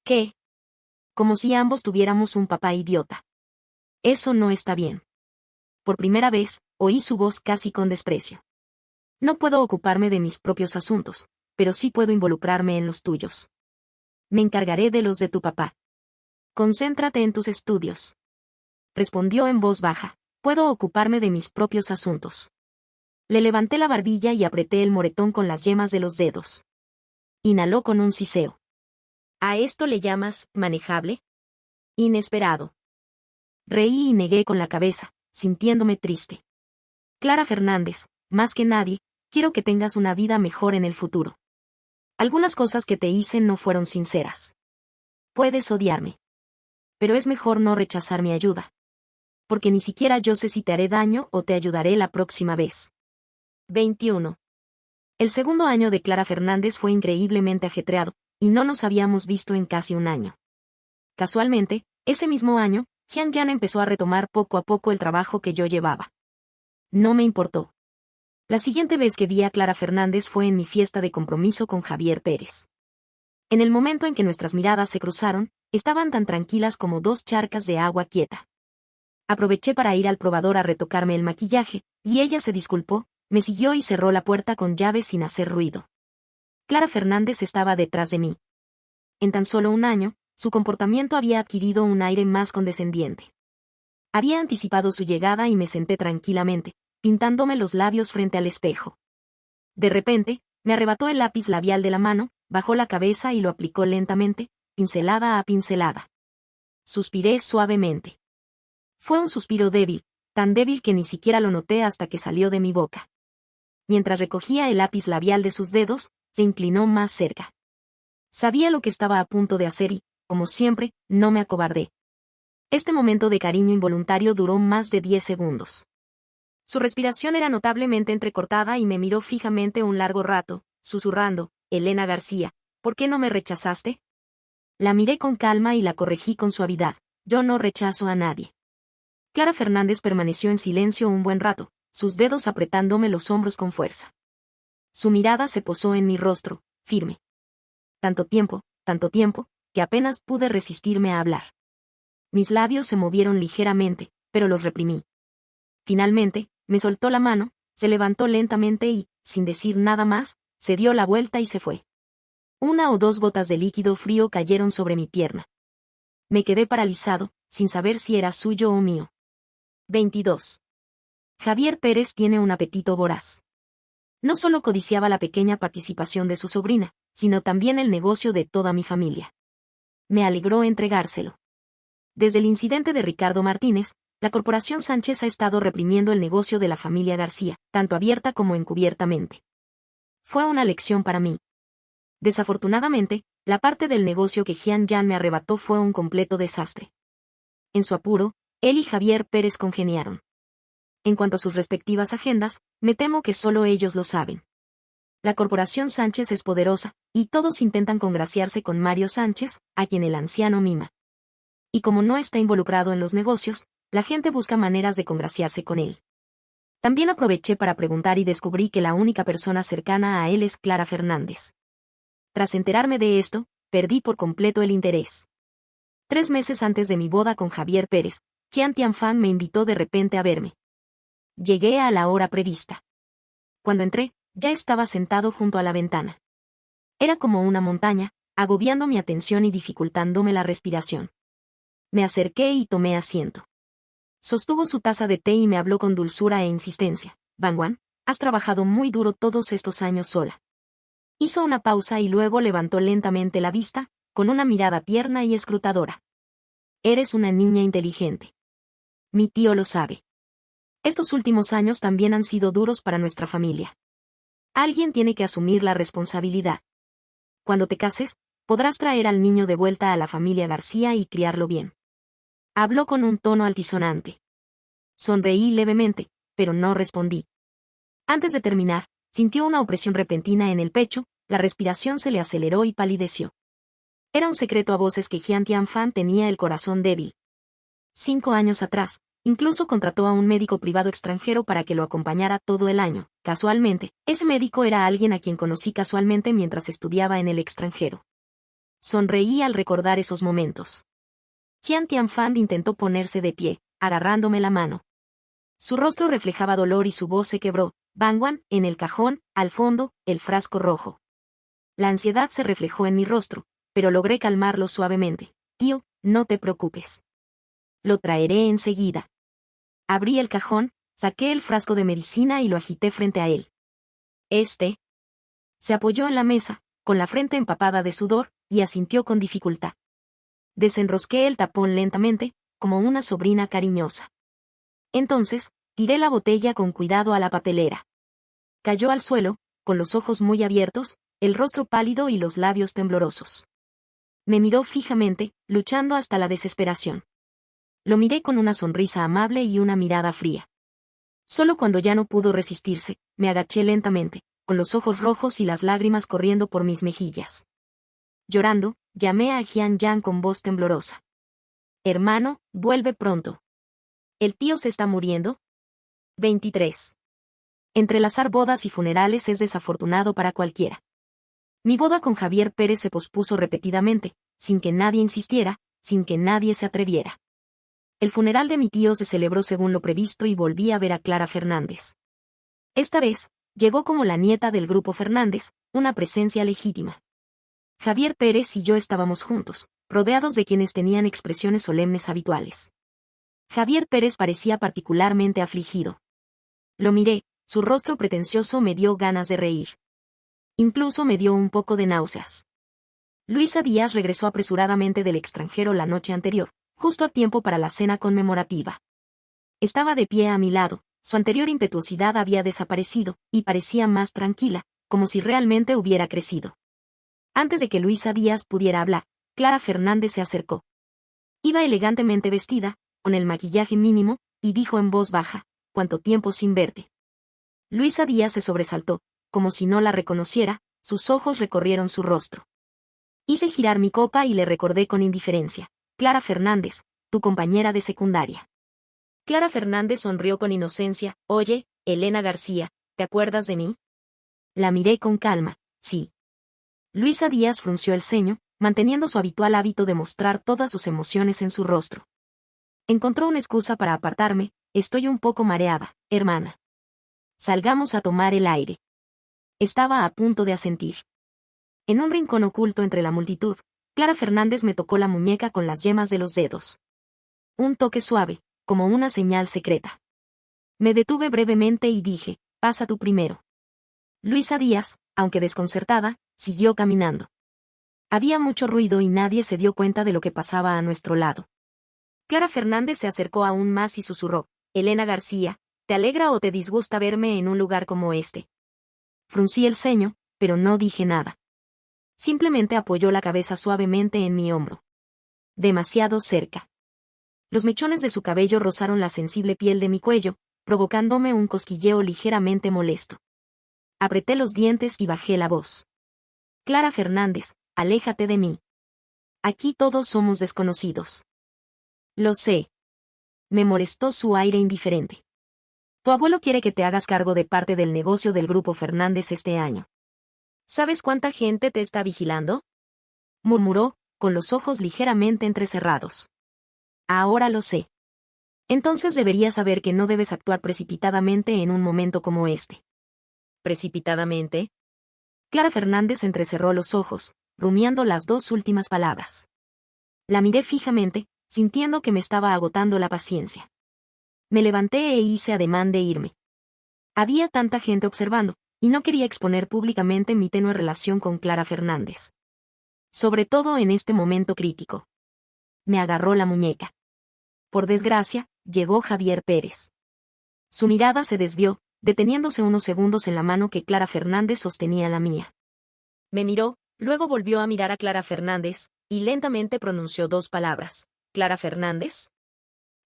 ¿Qué? Como si ambos tuviéramos un papá idiota. Eso no está bien. Por primera vez, oí su voz casi con desprecio. No puedo ocuparme de mis propios asuntos, pero sí puedo involucrarme en los tuyos. Me encargaré de los de tu papá. Concéntrate en tus estudios. Respondió en voz baja. Puedo ocuparme de mis propios asuntos. Le levanté la barbilla y apreté el moretón con las yemas de los dedos. Inhaló con un siseo. ¿A esto le llamas manejable? Inesperado. Reí y negué con la cabeza, sintiéndome triste. Clara Fernández, más que nadie, quiero que tengas una vida mejor en el futuro. Algunas cosas que te hice no fueron sinceras. Puedes odiarme. Pero es mejor no rechazar mi ayuda. Porque ni siquiera yo sé si te haré daño o te ayudaré la próxima vez. 21. El segundo año de Clara Fernández fue increíblemente ajetreado, y no nos habíamos visto en casi un año. Casualmente, ese mismo año, Xian empezó a retomar poco a poco el trabajo que yo llevaba. No me importó. La siguiente vez que vi a Clara Fernández fue en mi fiesta de compromiso con Javier Pérez. En el momento en que nuestras miradas se cruzaron, estaban tan tranquilas como dos charcas de agua quieta. Aproveché para ir al probador a retocarme el maquillaje, y ella se disculpó, me siguió y cerró la puerta con llave sin hacer ruido. Clara Fernández estaba detrás de mí. En tan solo un año, su comportamiento había adquirido un aire más condescendiente. Había anticipado su llegada y me senté tranquilamente, pintándome los labios frente al espejo. De repente, me arrebató el lápiz labial de la mano, bajó la cabeza y lo aplicó lentamente, pincelada a pincelada. Suspiré suavemente. Fue un suspiro débil, tan débil que ni siquiera lo noté hasta que salió de mi boca. Mientras recogía el lápiz labial de sus dedos, se inclinó más cerca. Sabía lo que estaba a punto de hacer y, como siempre, no me acobardé. Este momento de cariño involuntario duró más de 10 segundos. Su respiración era notablemente entrecortada y me miró fijamente un largo rato, susurrando, «Elena García, ¿por qué no me rechazaste?» La miré con calma y la corregí con suavidad. Yo no rechazo a nadie. Clara Fernández permaneció en silencio un buen rato, sus dedos apretándome los hombros con fuerza. Su mirada se posó en mi rostro, firme. Tanto tiempo, que apenas pude resistirme a hablar. Mis labios se movieron ligeramente, pero los reprimí. Finalmente, me soltó la mano, se levantó lentamente y, sin decir nada más, se dio la vuelta y se fue. 1 o 2 gotas de líquido frío cayeron sobre mi pierna. Me quedé paralizado, sin saber si era suyo o mío. 22. Javier Pérez tiene un apetito voraz. No solo codiciaba la pequeña participación de su sobrina, sino también el negocio de toda mi familia. Me alegró entregárselo. Desde el incidente de Ricardo Martínez, la Corporación Sánchez ha estado reprimiendo el negocio de la familia García, tanto abierta como encubiertamente. Fue una lección para mí. Desafortunadamente, la parte del negocio que Xian me arrebató fue un completo desastre. En su apuro, él y Javier Pérez congeniaron. En cuanto a sus respectivas agendas, me temo que solo ellos lo saben. La Corporación Sánchez es poderosa, y todos intentan congraciarse con Mario Sánchez, a quien el anciano mima. Y como no está involucrado en los negocios, la gente busca maneras de congraciarse con él. También aproveché para preguntar y descubrí que la única persona cercana a él es Clara Fernández. Tras enterarme de esto, perdí por completo el interés. 3 meses antes de mi boda con Javier Pérez, Qian Tianfan me invitó de repente a verme. Llegué a la hora prevista. Cuando entré, ya estaba sentado junto a la ventana. Era como una montaña, agobiando mi atención y dificultándome la respiración. Me acerqué y tomé asiento. Sostuvo su taza de té y me habló con dulzura e insistencia. Bangwan, has trabajado muy duro todos estos años sola. Hizo una pausa y luego levantó lentamente la vista, con una mirada tierna y escrutadora. Eres una niña inteligente. Mi tío lo sabe. Estos últimos años también han sido duros para nuestra familia. Alguien tiene que asumir la responsabilidad. Cuando te cases, podrás traer al niño de vuelta a la familia García y criarlo bien. Habló con un tono altisonante. Sonreí levemente, pero no respondí. Antes de terminar, sintió una opresión repentina en el pecho, la respiración se le aceleró y palideció. Era un secreto a voces que Qian Tianfan tenía el corazón débil. 5 años atrás, incluso contrató a un médico privado extranjero para que lo acompañara todo el año. Casualmente, ese médico era alguien a quien conocí casualmente mientras estudiaba en el extranjero. Sonreí al recordar esos momentos. Qian Tianfan intentó ponerse de pie, agarrándome la mano. Su rostro reflejaba dolor y su voz se quebró. Bangwan, en el cajón, al fondo, el frasco rojo. La ansiedad se reflejó en mi rostro, pero logré calmarlo suavemente. Tío, no te preocupes. Lo traeré enseguida. Abrí el cajón, saqué el frasco de medicina y lo agité frente a él. Se apoyó en la mesa, con la frente empapada de sudor, y asintió con dificultad. Desenrosqué el tapón lentamente, como una sobrina cariñosa. Entonces, tiré la botella con cuidado a la papelera. Cayó al suelo, con los ojos muy abiertos, el rostro pálido y los labios temblorosos. Me miró fijamente, luchando hasta la desesperación. Lo miré con una sonrisa amable y una mirada fría. Solo cuando ya no pudo resistirse, me agaché lentamente, con los ojos rojos y las lágrimas corriendo por mis mejillas. Llorando, llamé a Jian Yang con voz temblorosa. Hermano, vuelve pronto. ¿El tío se está muriendo? 23. Entrelazar bodas y funerales es desafortunado para cualquiera. Mi boda con Javier Pérez se pospuso repetidamente, sin que nadie insistiera, sin que nadie se atreviera. El funeral de mi tío se celebró según lo previsto y volví a ver a Clara Fernández. Esta vez, llegó como la nieta del grupo Fernández, una presencia legítima. Javier Pérez y yo estábamos juntos, rodeados de quienes tenían expresiones solemnes habituales. Javier Pérez parecía particularmente afligido. Lo miré, su rostro pretencioso me dio ganas de reír. Incluso me dio un poco de náuseas. Luisa Díaz regresó apresuradamente del extranjero la noche anterior, justo a tiempo para la cena conmemorativa. Estaba de pie a mi lado, su anterior impetuosidad había desaparecido, y parecía más tranquila, como si realmente hubiera crecido. Antes de que Luisa Díaz pudiera hablar, Clara Fernández se acercó. Iba elegantemente vestida, con el maquillaje mínimo, y dijo en voz baja, «¿Cuánto tiempo sin verte?». Luisa Díaz se sobresaltó, como si no la reconociera, sus ojos recorrieron su rostro. Hice girar mi copa y le recordé con indiferencia, «Clara Fernández, tu compañera de secundaria». Clara Fernández sonrió con inocencia, «Oye, Elena García, ¿te acuerdas de mí?». La miré con calma, «Sí». Luisa Díaz frunció el ceño, manteniendo su habitual hábito de mostrar todas sus emociones en su rostro. Encontró una excusa para apartarme, «Estoy un poco mareada, hermana. Salgamos a tomar el aire». Estaba a punto de asentir. En un rincón oculto entre la multitud, Clara Fernández me tocó la muñeca con las yemas de los dedos. Un toque suave, como una señal secreta. Me detuve brevemente y dije, «Pasa tú primero». Luisa Díaz, aunque desconcertada, siguió caminando. Había mucho ruido y nadie se dio cuenta de lo que pasaba a nuestro lado. Clara Fernández se acercó aún más y susurró, «Elena García, ¿te alegra o te disgusta verme en un lugar como este?». Fruncí el ceño, pero no dije nada. Simplemente apoyó la cabeza suavemente en mi hombro. Demasiado cerca. Los mechones de su cabello rozaron la sensible piel de mi cuello, provocándome un cosquilleo ligeramente molesto. Apreté los dientes y bajé la voz. «Clara Fernández, aléjate de mí. Aquí todos somos desconocidos». «Lo sé». Me molestó su aire indiferente. «Tu abuelo quiere que te hagas cargo de parte del negocio del grupo Fernández este año». «¿Sabes cuánta gente te está vigilando?», murmuró, con los ojos ligeramente entrecerrados. «Ahora lo sé. Entonces deberías saber que no debes actuar precipitadamente en un momento como este». «¿Precipitadamente?». Clara Fernández entrecerró los ojos, rumiando las dos últimas palabras. La miré fijamente, sintiendo que me estaba agotando la paciencia. Me levanté e hice ademán de irme. Había tanta gente observando, y no quería exponer públicamente mi tenue relación con Clara Fernández. Sobre todo en este momento crítico. Me agarró la muñeca. Por desgracia, llegó Javier Pérez. Su mirada se desvió, deteniéndose unos segundos en la mano que Clara Fernández sostenía la mía. Me miró, luego volvió a mirar a Clara Fernández, y lentamente pronunció dos palabras. «¿Clara Fernández?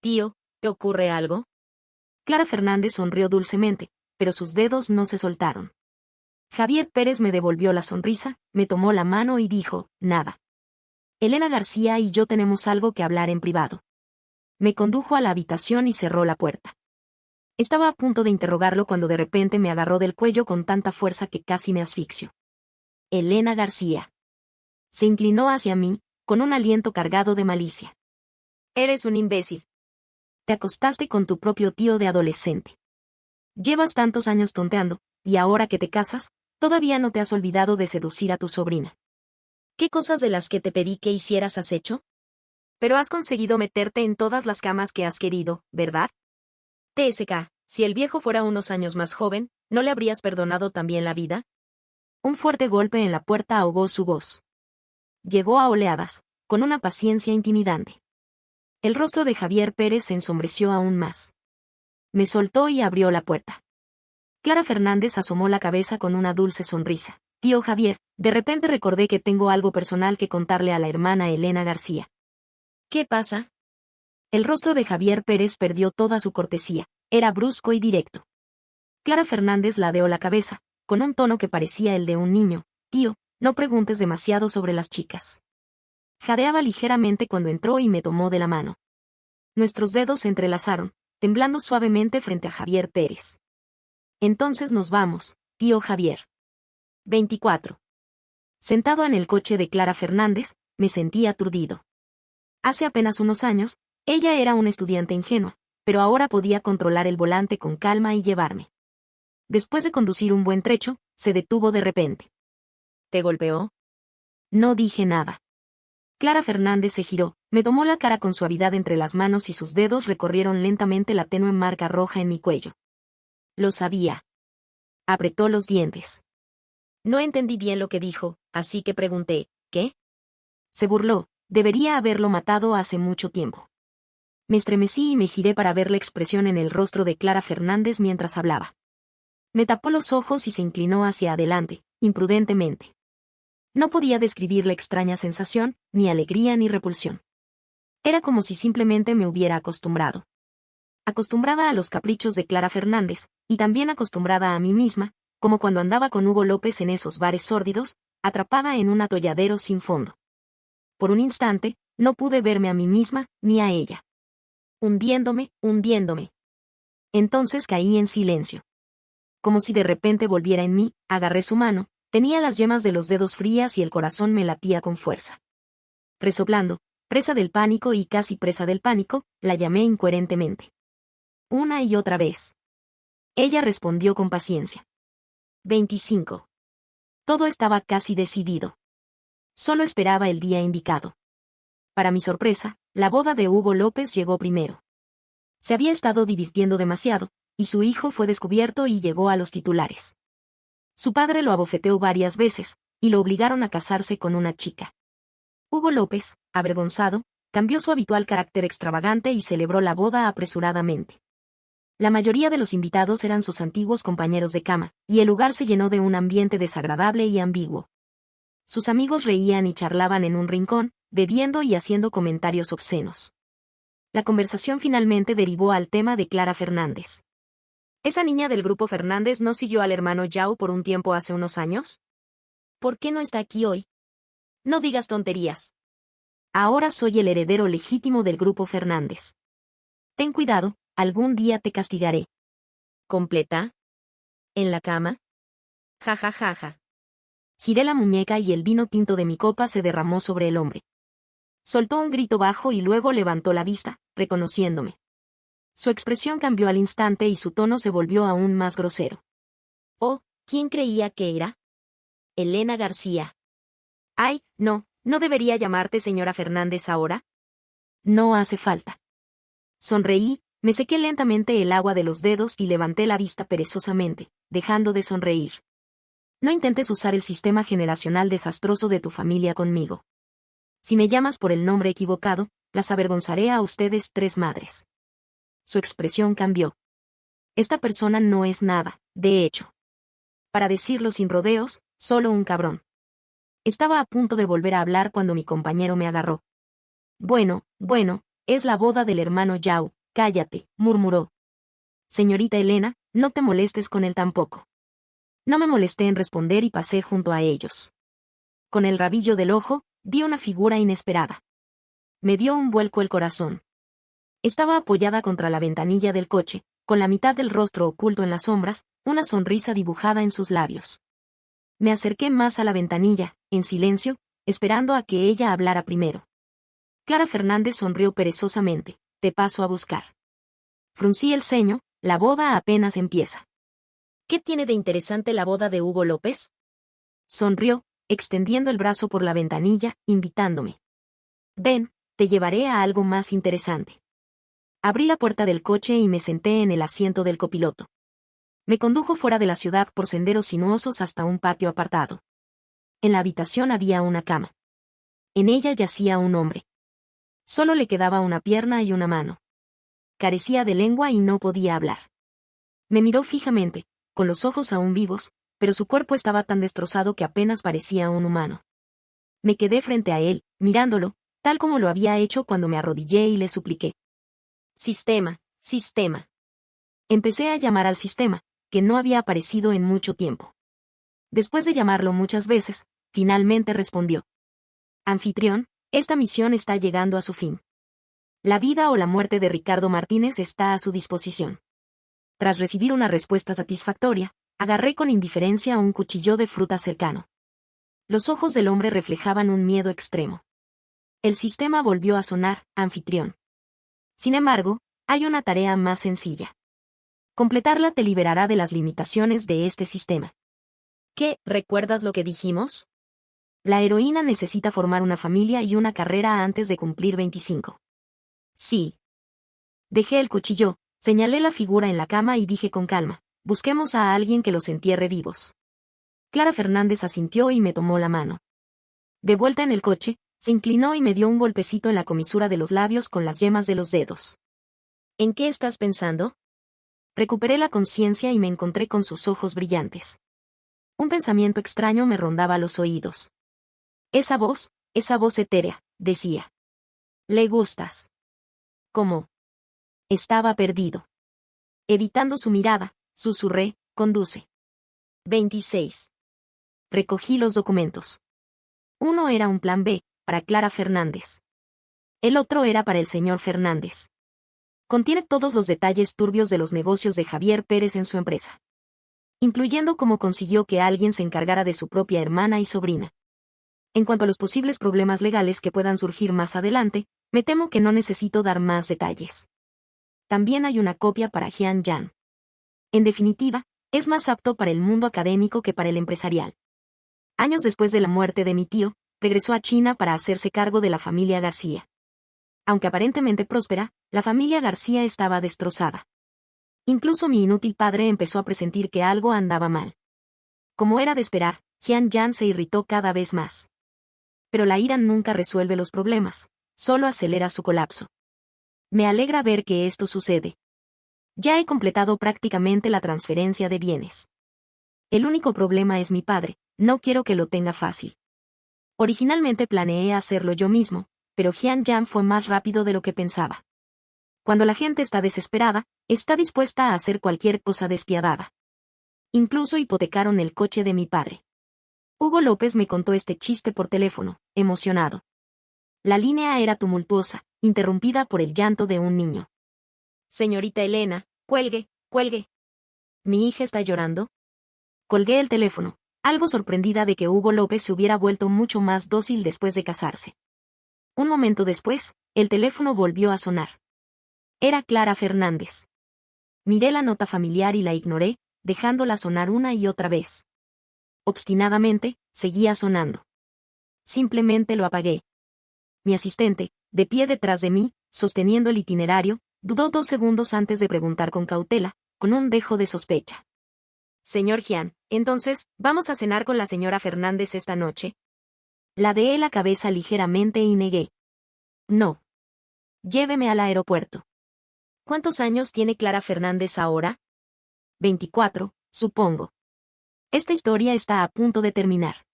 Tío, ¿te ocurre algo?». Clara Fernández sonrió dulcemente, pero sus dedos no se soltaron. Javier Pérez me devolvió la sonrisa, me tomó la mano y dijo, «Nada. Elena García y yo tenemos algo que hablar en privado». Me condujo a la habitación y cerró la puerta. Estaba a punto de interrogarlo cuando de repente me agarró del cuello con tanta fuerza que casi me asfixio. «Elena García». Se inclinó hacia mí, con un aliento cargado de malicia. «Eres un imbécil. Te acostaste con tu propio tío de adolescente. Llevas tantos años tonteando, y ahora que te casas, todavía no te has olvidado de seducir a tu sobrina. ¿Qué cosas de las que te pedí que hicieras has hecho? Pero has conseguido meterte en todas las camas que has querido, ¿verdad? TSK, si el viejo fuera unos años más joven, ¿no le habrías perdonado también la vida?». Un fuerte golpe en la puerta ahogó su voz. Llegó a oleadas, con una paciencia intimidante. El rostro de Javier Pérez se ensombreció aún más. Me soltó y abrió la puerta. Clara Fernández asomó la cabeza con una dulce sonrisa. «Tío Javier, de repente recordé que tengo algo personal que contarle a la hermana Elena García». «¿Qué pasa?». El rostro de Javier Pérez perdió toda su cortesía, era brusco y directo. Clara Fernández ladeó la cabeza, con un tono que parecía el de un niño. Tío, no preguntes demasiado sobre las chicas. Jadeaba ligeramente cuando entró y me tomó de la mano. Nuestros dedos se entrelazaron, temblando suavemente frente a Javier Pérez. Entonces nos vamos, tío Javier. 24. Sentado en el coche de Clara Fernández, me sentí aturdido. Hace apenas unos años, ella era una estudiante ingenua, pero ahora podía controlar el volante con calma y llevarme. Después de conducir un buen trecho, se detuvo de repente. ¿Te golpeó? No dije nada. Clara Fernández se giró, me tomó la cara con suavidad entre las manos y sus dedos recorrieron lentamente la tenue marca roja en mi cuello. Lo sabía. Apretó los dientes. No entendí bien lo que dijo, así que pregunté, ¿qué? Se burló, debería haberlo matado hace mucho tiempo. Me estremecí y me giré para ver la expresión en el rostro de Clara Fernández mientras hablaba. Me tapó los ojos y se inclinó hacia adelante, imprudentemente. No podía describir la extraña sensación, ni alegría ni repulsión. Era como si simplemente me hubiera acostumbrado. Acostumbrada a los caprichos de Clara Fernández, y también acostumbrada a mí misma, como cuando andaba con Hugo López en esos bares sórdidos, atrapada en un atolladero sin fondo. Por un instante, no pude verme a mí misma, ni a ella. Hundiéndome. Entonces caí en silencio. Como si de repente volviera en mí, agarré su mano, tenía las yemas de los dedos frías y el corazón me latía con fuerza. Resoplando, presa del pánico y casi presa del pánico, la llamé incoherentemente. Una y otra vez. Ella respondió con paciencia. 25. Todo estaba casi decidido. Solo esperaba el día indicado. Para mi sorpresa, la boda de Hugo López llegó primero. Se había estado divirtiendo demasiado, y su hijo fue descubierto y llegó a los titulares. Su padre lo abofeteó varias veces, y lo obligaron a casarse con una chica. Hugo López, avergonzado, cambió su habitual carácter extravagante y celebró la boda apresuradamente. La mayoría de los invitados eran sus antiguos compañeros de cama, y el lugar se llenó de un ambiente desagradable y ambiguo. Sus amigos reían y charlaban en un rincón, bebiendo y haciendo comentarios obscenos. La conversación finalmente derivó al tema de Clara Fernández. ¿Esa niña del grupo Fernández no siguió al hermano Yao por un tiempo hace unos años? ¿Por qué no está aquí hoy? No digas tonterías. Ahora soy el heredero legítimo del grupo Fernández. Ten cuidado, algún día te castigaré. ¿Completa? ¿En la cama? Ja ja ja ja. Giré la muñeca y el vino tinto de mi copa se derramó sobre el hombre. Soltó un grito bajo y luego levantó la vista, reconociéndome. Su expresión cambió al instante y su tono se volvió aún más grosero. Oh, ¿quién creía que era? Elena García. Ay, no debería llamarte señora Fernández ahora. No hace falta. Sonreí, me sequé lentamente el agua de los dedos y levanté la vista perezosamente, dejando de sonreír. No intentes usar el sistema generacional desastroso de tu familia conmigo. Si me llamas por el nombre equivocado, las avergonzaré a ustedes 3 madres. Su expresión cambió. Esta persona no es nada, de hecho. Para decirlo sin rodeos, solo un cabrón. Estaba a punto de volver a hablar cuando mi compañero me agarró. Bueno, es la boda del hermano Yao, cállate, murmuró. Señorita Elena, no te molestes con él tampoco. No me molesté en responder y pasé junto a ellos. Con el rabillo del ojo, vi una figura inesperada. Me dio un vuelco el corazón. Estaba apoyada contra la ventanilla del coche, con la mitad del rostro oculto en las sombras, una sonrisa dibujada en sus labios. Me acerqué más a la ventanilla, en silencio, esperando a que ella hablara primero. Clara Fernández sonrió perezosamente. Te paso a buscar. Fruncí el ceño, la boda apenas empieza. ¿Qué tiene de interesante la boda de Hugo López? Sonrió, extendiendo el brazo por la ventanilla, invitándome. Ven, te llevaré a algo más interesante. Abrí la puerta del coche y me senté en el asiento del copiloto. Me condujo fuera de la ciudad por senderos sinuosos hasta un patio apartado. En la habitación había una cama. En ella yacía un hombre. Solo le quedaba una pierna y una mano. Carecía de lengua y no podía hablar. Me miró fijamente, con los ojos aún vivos, pero su cuerpo estaba tan destrozado que apenas parecía un humano. Me quedé frente a él, mirándolo, tal como lo había hecho cuando me arrodillé y le supliqué. Sistema, sistema. Empecé a llamar al sistema, que no había aparecido en mucho tiempo. Después de llamarlo muchas veces, finalmente respondió. Anfitrión, esta misión está llegando a su fin. La vida o la muerte de Ricardo Martínez está a su disposición. Tras recibir una respuesta satisfactoria, agarré con indiferencia un cuchillo de fruta cercano. Los ojos del hombre reflejaban un miedo extremo. El sistema volvió a sonar, anfitrión. Sin embargo, hay una tarea más sencilla. Completarla te liberará de las limitaciones de este sistema. ¿Qué? ¿Recuerdas lo que dijimos? La heroína necesita formar una familia y una carrera antes de cumplir 25. Sí. Dejé el cuchillo, señalé la figura en la cama y dije con calma, busquemos a alguien que los entierre vivos. Clara Fernández asintió y me tomó la mano. De vuelta en el coche, se inclinó y me dio un golpecito en la comisura de los labios con las yemas de los dedos. ¿En qué estás pensando? Recuperé la conciencia y me encontré con sus ojos brillantes. Un pensamiento extraño me rondaba los oídos. Esa voz etérea, decía. Le gustas. ¿Cómo? Estaba perdido. Evitando su mirada, susurré, conduce. 26. Recogí los documentos. Uno era un plan B, para Clara Fernández. El otro era para el señor Fernández. Contiene todos los detalles turbios de los negocios de Javier Pérez en su empresa. Incluyendo cómo consiguió que alguien se encargara de su propia hermana y sobrina. En cuanto a los posibles problemas legales que puedan surgir más adelante, me temo que no necesito dar más detalles. También hay una copia para Jian Yan. En definitiva, es más apto para el mundo académico que para el empresarial. Años después de la muerte de mi tío, regresó a China para hacerse cargo de la familia García. Aunque aparentemente próspera, la familia García estaba destrozada. Incluso mi inútil padre empezó a presentir que algo andaba mal. Como era de esperar, Jian Yan se irritó cada vez más. Pero la ira nunca resuelve los problemas, solo acelera su colapso. Me alegra ver que esto sucede. Ya he completado prácticamente la transferencia de bienes. El único problema es mi padre, no quiero que lo tenga fácil. Originalmente planeé hacerlo yo mismo, pero Jian Yan fue más rápido de lo que pensaba. Cuando la gente está desesperada, está dispuesta a hacer cualquier cosa despiadada. Incluso hipotecaron el coche de mi padre. Hugo López me contó este chiste por teléfono, emocionado. La línea era tumultuosa, interrumpida por el llanto de un niño. Señorita Elena, cuelgue, cuelgue. ¿Mi hija está llorando? Colgué el teléfono, algo sorprendida de que Hugo López se hubiera vuelto mucho más dócil después de casarse. Un momento después, el teléfono volvió a sonar. Era Clara Fernández. Miré la nota familiar y la ignoré, dejándola sonar una y otra vez. Obstinadamente, seguía sonando. Simplemente lo apagué. Mi asistente, de pie detrás de mí, sosteniendo el itinerario, dudó 2 segundos antes de preguntar con cautela, con un dejo de sospecha. Señor Jian, entonces, ¿vamos a cenar con la señora Fernández esta noche? Ladeé la cabeza ligeramente y negué. No. Lléveme al aeropuerto. ¿Cuántos años tiene Clara Fernández ahora? 24, supongo. Esta historia está a punto de terminar.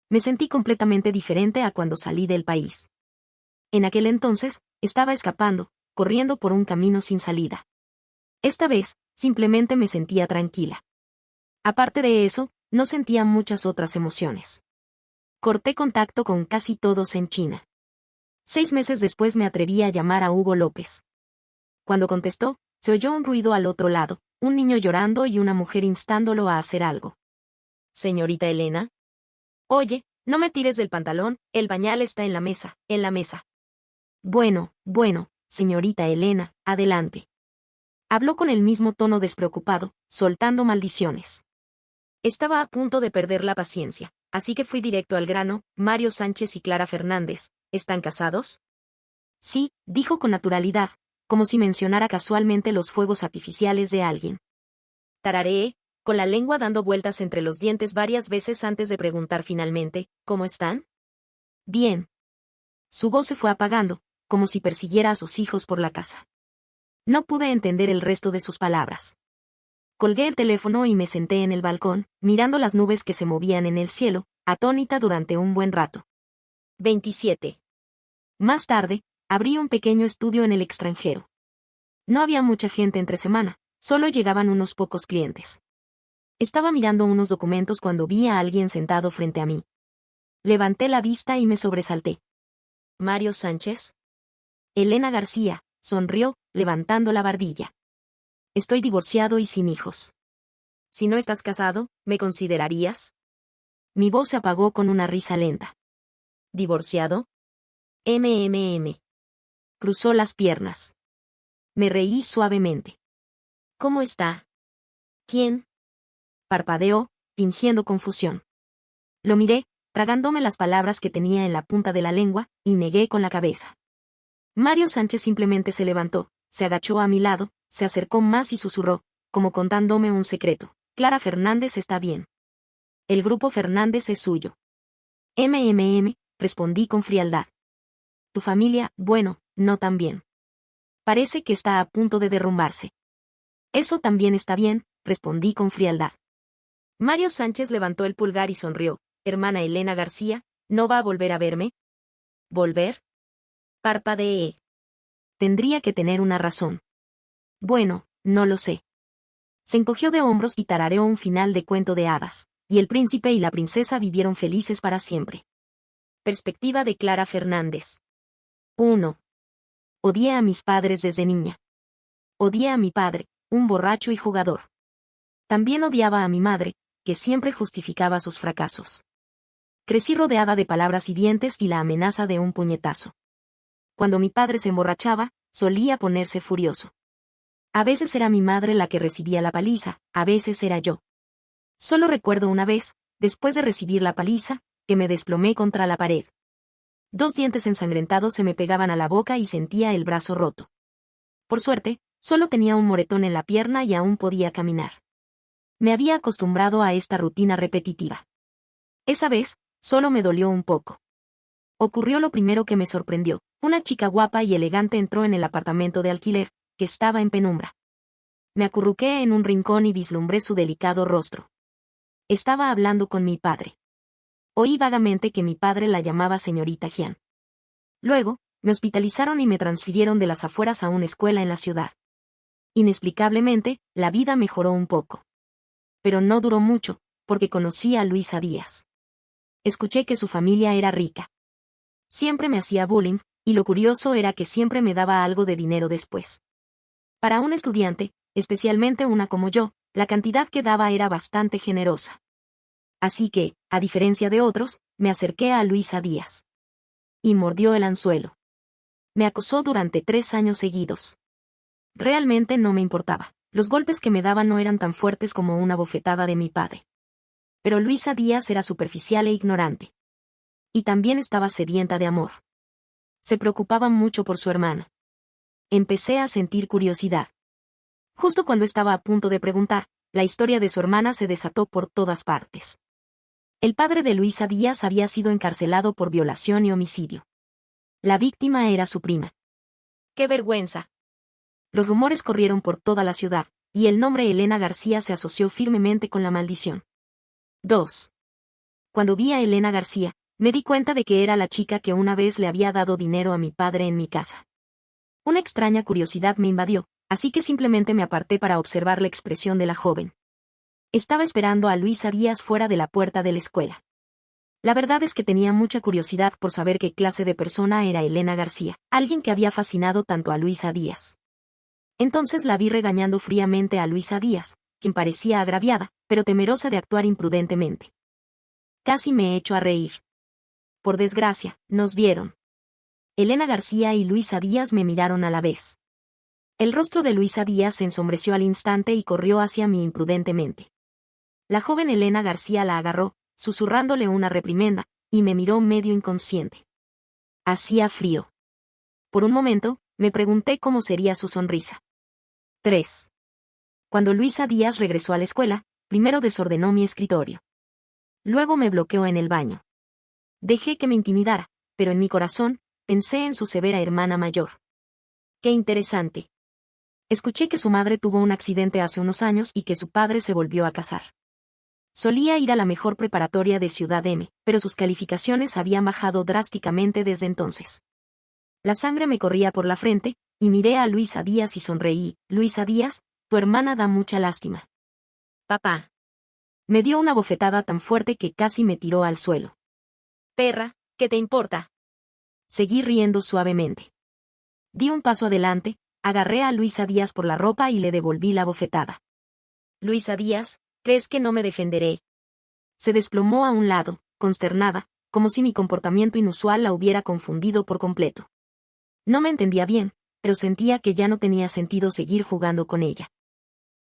Me sentí completamente diferente a cuando salí del país. En aquel entonces, estaba escapando, corriendo por un camino sin salida. Esta vez, simplemente me sentía tranquila. Aparte de eso, no sentía muchas otras emociones. Corté contacto con casi todos en China. 6 meses después me atreví a llamar a Hugo López. Cuando contestó, se oyó un ruido al otro lado, un niño llorando y una mujer instándolo a hacer algo. Señorita Elena. Oye, no me tires del pantalón, el bañal está en la mesa, en la mesa. Bueno, señorita Elena, adelante. Habló con el mismo tono despreocupado, soltando maldiciones. Estaba a punto de perder la paciencia, así que fui directo al grano. Mario Sánchez y Clara Fernández, ¿están casados? Sí, dijo con naturalidad, como si mencionara casualmente los fuegos artificiales de alguien. Tarareé, con la lengua dando vueltas entre los dientes varias veces antes de preguntar finalmente, ¿cómo están? Bien. Su voz se fue apagando, como si persiguiera a sus hijos por la casa. No pude entender el resto de sus palabras. Colgué el teléfono y me senté en el balcón, mirando las nubes que se movían en el cielo, atónita durante un buen rato. 27. Más tarde, abrí un pequeño estudio en el extranjero. No había mucha gente entre semana, solo llegaban unos pocos clientes. Estaba mirando unos documentos cuando vi a alguien sentado frente a mí. Levanté la vista y me sobresalté. ¿Mario Sánchez? Elena García, sonrió, levantando la barbilla. Estoy divorciado y sin hijos. Si no estás casado, ¿me considerarías? Mi voz se apagó con una risa lenta. ¿Divorciado? Cruzó las piernas. Me reí suavemente. ¿Cómo está? ¿Quién? Parpadeó, fingiendo confusión. Lo miré, tragándome las palabras que tenía en la punta de la lengua, y negué con la cabeza. Mario Sánchez simplemente se levantó, se agachó a mi lado, se acercó más y susurró, como contándome un secreto. Clara Fernández está bien. El grupo Fernández es suyo. Respondí con frialdad. Tu familia, bueno, no tan bien. Parece que está a punto de derrumbarse. Eso también está bien, respondí con frialdad. Mario Sánchez levantó el pulgar y sonrió. Hermana Elena García, ¿no va a volver a verme? ¿Volver? Parpadeé. Tendría que tener una razón. Bueno, no lo sé. Se encogió de hombros y tarareó un final de cuento de hadas, y el príncipe y la princesa vivieron felices para siempre. Perspectiva de Clara Fernández. 1. Odié a mis padres desde niña. Odié a mi padre, un borracho y jugador. También odiaba a mi madre, que siempre justificaba sus fracasos. Crecí rodeada de palabras hirientes y la amenaza de un puñetazo. Cuando mi padre se emborrachaba, solía ponerse furioso. A veces era mi madre la que recibía la paliza, a veces era yo. Solo recuerdo una vez, después de recibir la paliza, que me desplomé contra la pared. 2 dientes ensangrentados se me pegaban a la boca y sentía el brazo roto. Por suerte, solo tenía un moretón en la pierna y aún podía caminar. Me había acostumbrado a esta rutina repetitiva. Esa vez, solo me dolió un poco. Ocurrió lo primero que me sorprendió. Una chica guapa y elegante entró en el apartamento de alquiler, que estaba en penumbra. Me acurruqué en un rincón y vislumbré su delicado rostro. Estaba hablando con mi padre. Oí vagamente que mi padre la llamaba señorita Jian. Luego, me hospitalizaron y me transfirieron de las afueras a una escuela en la ciudad. Inexplicablemente, la vida mejoró un poco. Pero no duró mucho, porque conocí a Luisa Díaz. Escuché que su familia era rica. Siempre me hacía bullying, y lo curioso era que siempre me daba algo de dinero después. Para un estudiante, especialmente una como yo, la cantidad que daba era bastante generosa. Así que, a diferencia de otros, me acerqué a Luisa Díaz. Y mordió el anzuelo. Me acosó durante 3 años seguidos. Realmente no me importaba. Los golpes que me daba no eran tan fuertes como una bofetada de mi padre. Pero Luisa Díaz era superficial e ignorante. Y también estaba sedienta de amor. Se preocupaba mucho por su hermana. Empecé a sentir curiosidad. Justo cuando estaba a punto de preguntar, la historia de su hermana se desató por todas partes. El padre de Luisa Díaz había sido encarcelado por violación y homicidio. La víctima era su prima. ¡Qué vergüenza! Los rumores corrieron por toda la ciudad, y el nombre Elena García se asoció firmemente con la maldición. 2. Cuando vi a Elena García, me di cuenta de que era la chica que una vez le había dado dinero a mi padre en mi casa. Una extraña curiosidad me invadió, así que simplemente me aparté para observar la expresión de la joven. Estaba esperando a Luisa Díaz fuera de la puerta de la escuela. La verdad es que tenía mucha curiosidad por saber qué clase de persona era Elena García, alguien que había fascinado tanto a Luisa Díaz. Entonces la vi regañando fríamente a Luisa Díaz, quien parecía agraviada, pero temerosa de actuar imprudentemente. Casi me echo a reír. Por desgracia, nos vieron. Elena García y Luisa Díaz me miraron a la vez. El rostro de Luisa Díaz se ensombreció al instante y corrió hacia mí imprudentemente. La joven Elena García la agarró, susurrándole una reprimenda, y me miró medio inconsciente. Hacía frío. Por un momento, me pregunté cómo sería su sonrisa. 3. Cuando Luisa Díaz regresó a la escuela, primero desordenó mi escritorio. Luego me bloqueó en el baño. Dejé que me intimidara, pero en mi corazón, pensé en su severa hermana mayor. ¡Qué interesante! Escuché que su madre tuvo un accidente hace unos años y que su padre se volvió a casar. Solía ir a la mejor preparatoria de Ciudad M, pero sus calificaciones habían bajado drásticamente desde entonces. La sangre me corría por la frente, y miré a Luisa Díaz y sonreí. Luisa Díaz, tu hermana da mucha lástima. Papá. Me dio una bofetada tan fuerte que casi me tiró al suelo. Perra, ¿qué te importa? Seguí riendo suavemente. Di un paso adelante, agarré a Luisa Díaz por la ropa y le devolví la bofetada. Luisa Díaz, ¿crees que no me defenderé? Se desplomó a un lado, consternada, como si mi comportamiento inusual la hubiera confundido por completo. No me entendía bien, pero sentía que ya no tenía sentido seguir jugando con ella.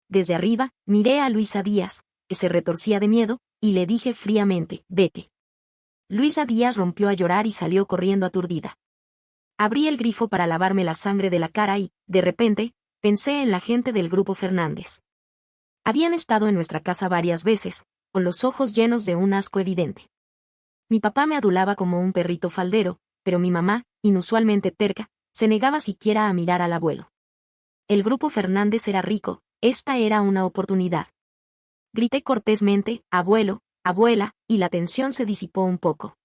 Desde arriba, miré a Luisa Díaz, que se retorcía de miedo, y le dije fríamente, vete. Luisa Díaz rompió a llorar y salió corriendo aturdida. Abrí el grifo para lavarme la sangre de la cara y, de repente, pensé en la gente del Grupo Fernández. Habían estado en nuestra casa varias veces, con los ojos llenos de un asco evidente. Mi papá me adulaba como un perrito faldero, pero mi mamá, inusualmente terca, se negaba siquiera a mirar al abuelo. El Grupo Fernández era rico, esta era una oportunidad. Grité cortésmente, abuelo, abuela, y la tensión se disipó un poco.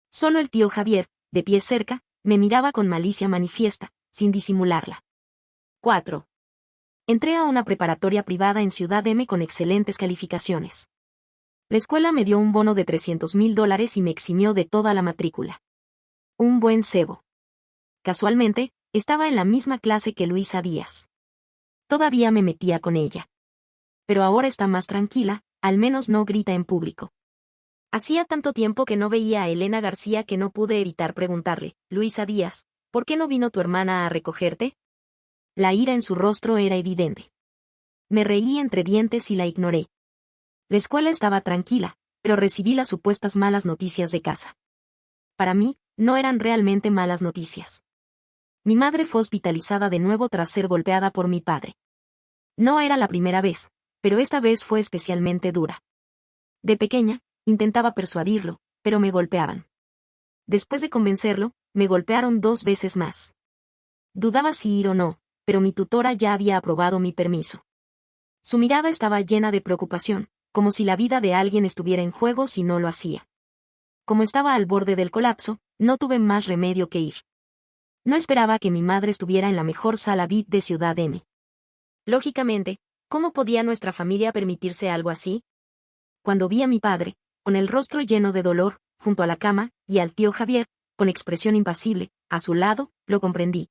Solo el tío Javier, de pie cerca, me miraba con malicia manifiesta, sin disimularla. 4. Entré a una preparatoria privada en Ciudad M con excelentes calificaciones. La escuela me dio un bono de $300,000 y me eximió de toda la matrícula. Un buen cebo. Casualmente, estaba en la misma clase que Luisa Díaz. Todavía me metía con ella. Pero ahora está más tranquila, al menos no grita en público. Hacía tanto tiempo que no veía a Elena García que no pude evitar preguntarle, Luisa Díaz, ¿por qué no vino tu hermana a recogerte? La ira en su rostro era evidente. Me reí entre dientes y la ignoré. La escuela estaba tranquila, pero recibí las supuestas malas noticias de casa. Para mí, no eran realmente malas noticias. Mi madre fue hospitalizada de nuevo tras ser golpeada por mi padre. No era la primera vez, pero esta vez fue especialmente dura. De pequeña, intentaba persuadirlo, pero me golpeaban. Después de convencerlo, me golpearon 2 veces más. Dudaba si ir o no, pero mi tutora ya había aprobado mi permiso. Su mirada estaba llena de preocupación, como si la vida de alguien estuviera en juego si no lo hacía. Como estaba al borde del colapso, no tuve más remedio que ir. No esperaba que mi madre estuviera en la mejor sala VIP de Ciudad M. Lógicamente, ¿cómo podía nuestra familia permitirse algo así? Cuando vi a mi padre, con el rostro lleno de dolor, junto a la cama, y al tío Javier, con expresión impasible, a su lado, lo comprendí.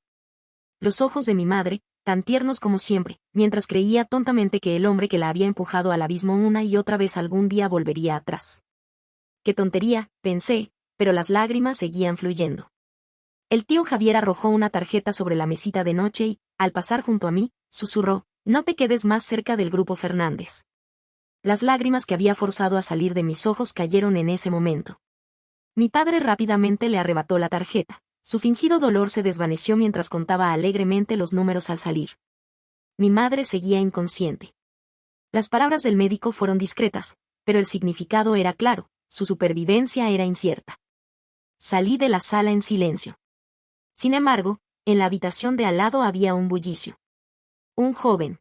Los ojos de mi madre, tan tiernos como siempre, mientras creía tontamente que el hombre que la había empujado al abismo una y otra vez algún día volvería atrás. Qué tontería, pensé, pero las lágrimas seguían fluyendo. El tío Javier arrojó una tarjeta sobre la mesita de noche y, al pasar junto a mí, susurró, no te quedes más cerca del Grupo Fernández. Las lágrimas que había forzado a salir de mis ojos cayeron en ese momento. Mi padre rápidamente le arrebató la tarjeta. Su fingido dolor se desvaneció mientras contaba alegremente los números al salir. Mi madre seguía inconsciente. Las palabras del médico fueron discretas, pero el significado era claro, su supervivencia era incierta. Salí de la sala en silencio. Sin embargo, en la habitación de al lado había un bullicio. Un joven.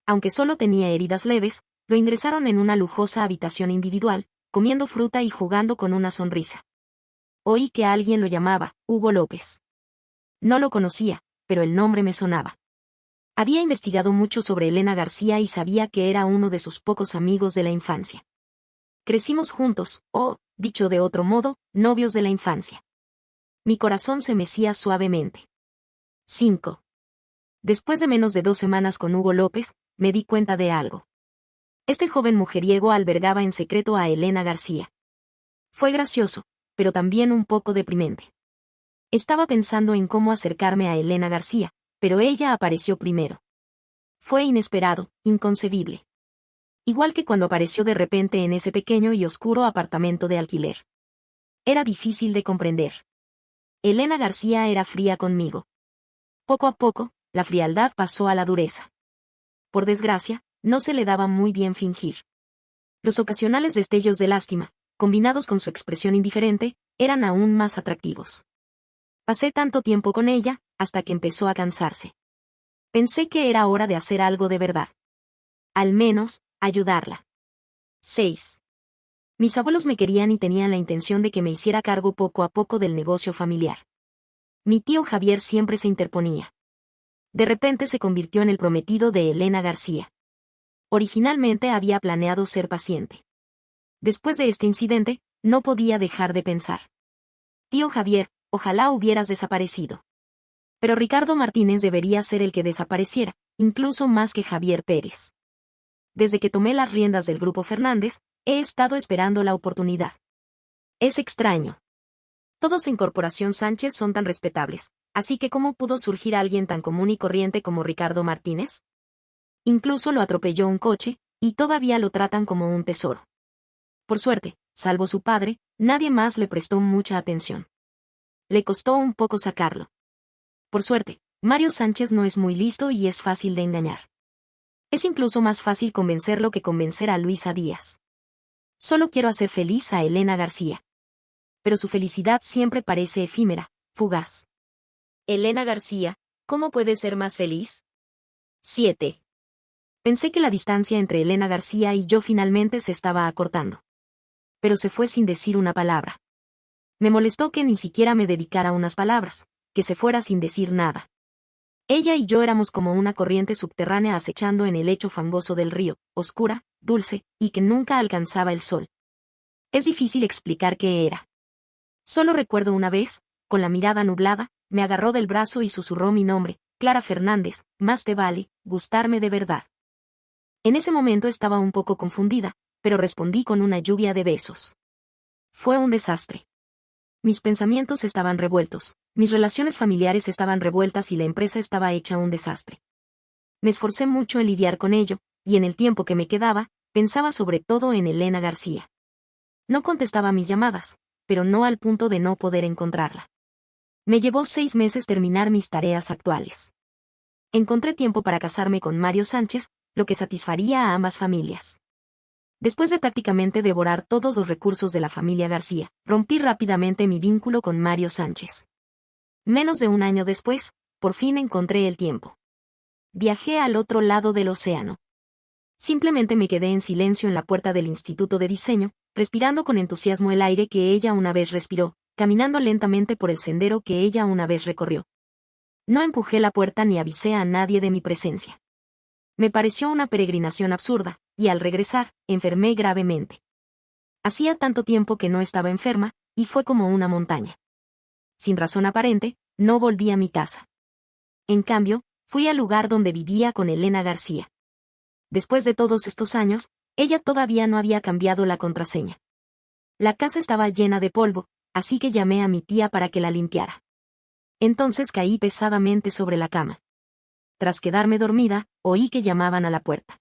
Aunque solo tenía heridas leves, lo ingresaron en una lujosa habitación individual, comiendo fruta y jugando con una sonrisa. Oí que alguien lo llamaba Hugo López. No lo conocía, pero el nombre me sonaba. Había investigado mucho sobre Elena García y sabía que era uno de sus pocos amigos de la infancia. Crecimos juntos, o, dicho de otro modo, novios de la infancia. Mi corazón se mecía suavemente. 5. Después de menos de 2 semanas con Hugo López, me di cuenta de algo. Este joven mujeriego albergaba en secreto a Elena García. Fue gracioso, pero también un poco deprimente. Estaba pensando en cómo acercarme a Elena García, pero ella apareció primero. Fue inesperado, inconcebible. Igual que cuando apareció de repente en ese pequeño y oscuro apartamento de alquiler. Era difícil de comprender. Elena García era fría conmigo. Poco a poco, la frialdad pasó a la dureza. Por desgracia, no se le daba muy bien fingir. Los ocasionales destellos de lástima, combinados con su expresión indiferente, eran aún más atractivos. Pasé tanto tiempo con ella, hasta que empezó a cansarse. Pensé que era hora de hacer algo de verdad. Al menos, ayudarla. 6. Mis abuelos me querían y tenían la intención de que me hiciera cargo poco a poco del negocio familiar. Mi tío Javier siempre se interponía. De repente se convirtió en el prometido de Elena García. Originalmente había planeado ser paciente. Después de este incidente, no podía dejar de pensar. Tío Javier, ojalá hubieras desaparecido. Pero Ricardo Martínez debería ser el que desapareciera, incluso más que Javier Pérez. Desde que tomé las riendas del Grupo Fernández, he estado esperando la oportunidad. Es extraño. Todos en Corporación Sánchez son tan respetables, así que ¿cómo pudo surgir alguien tan común y corriente como Ricardo Martínez? Incluso lo atropelló un coche, y todavía lo tratan como un tesoro. Por suerte, salvo su padre, nadie más le prestó mucha atención. Le costó un poco sacarlo. Por suerte, Mario Sánchez no es muy listo y es fácil de engañar. Es incluso más fácil convencerlo que convencer a Luisa Díaz. Solo quiero hacer feliz a Elena García. Pero su felicidad siempre parece efímera, fugaz. Elena García, ¿cómo puede ser más feliz? 7. Pensé que la distancia entre Elena García y yo finalmente se estaba acortando. Pero se fue sin decir una palabra. Me molestó que ni siquiera me dedicara unas palabras, que se fuera sin decir nada. Ella y yo éramos como una corriente subterránea acechando en el lecho fangoso del río, oscura, dulce, y que nunca alcanzaba el sol. Es difícil explicar qué era. Solo recuerdo una vez, con la mirada nublada, me agarró del brazo y susurró mi nombre, Clara Fernández, más te vale, gustarme de verdad. En ese momento estaba un poco confundida, pero respondí con una lluvia de besos. Fue un desastre. Mis pensamientos estaban revueltos, mis relaciones familiares estaban revueltas y la empresa estaba hecha un desastre. Me esforcé mucho en lidiar con ello, y en el tiempo que me quedaba, pensaba sobre todo en Elena García. No contestaba mis llamadas, pero no al punto de no poder encontrarla. Me llevó 6 meses terminar mis tareas actuales. Encontré tiempo para casarme con Mario Sánchez, lo que satisfaría a ambas familias. Después de prácticamente devorar todos los recursos de la familia García, rompí rápidamente mi vínculo con Mario Sánchez. Menos de un año después, por fin encontré el tiempo. Viajé al otro lado del océano. Simplemente me quedé en silencio en la puerta del Instituto de Diseño, respirando con entusiasmo el aire que ella una vez respiró, caminando lentamente por el sendero que ella una vez recorrió. No empujé la puerta ni avisé a nadie de mi presencia. Me pareció una peregrinación absurda, y al regresar, enfermé gravemente. Hacía tanto tiempo que no estaba enferma, y fue como una montaña. Sin razón aparente, no volví a mi casa. En cambio, fui al lugar donde vivía con Elena García. Después de todos estos años, ella todavía no había cambiado la contraseña. La casa estaba llena de polvo, así que llamé a mi tía para que la limpiara. Entonces caí pesadamente sobre la cama. Tras quedarme dormida, oí que llamaban a la puerta.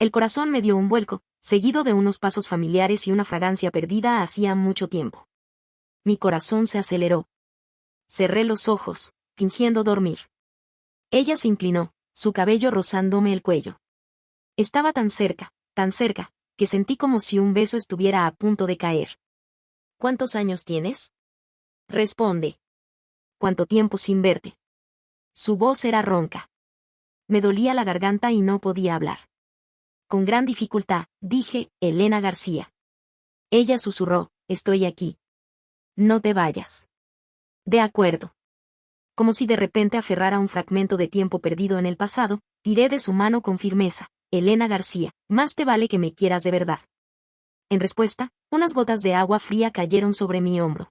El corazón me dio un vuelco, seguido de unos pasos familiares y una fragancia perdida hacía mucho tiempo. Mi corazón se aceleró. Cerré los ojos, fingiendo dormir. Ella se inclinó, su cabello rozándome el cuello. Estaba tan cerca, que sentí como si un beso estuviera a punto de caer. ¿Cuántos años tienes? Responde. ¿Cuánto tiempo sin verte? Su voz era ronca. Me dolía la garganta y no podía hablar. Con gran dificultad, dije, Elena García. Ella susurró, estoy aquí. No te vayas. De acuerdo. Como si de repente aferrara un fragmento de tiempo perdido en el pasado, tiré de su mano con firmeza, Elena García, más te vale que me quieras de verdad. En respuesta, unas gotas de agua fría cayeron sobre mi hombro.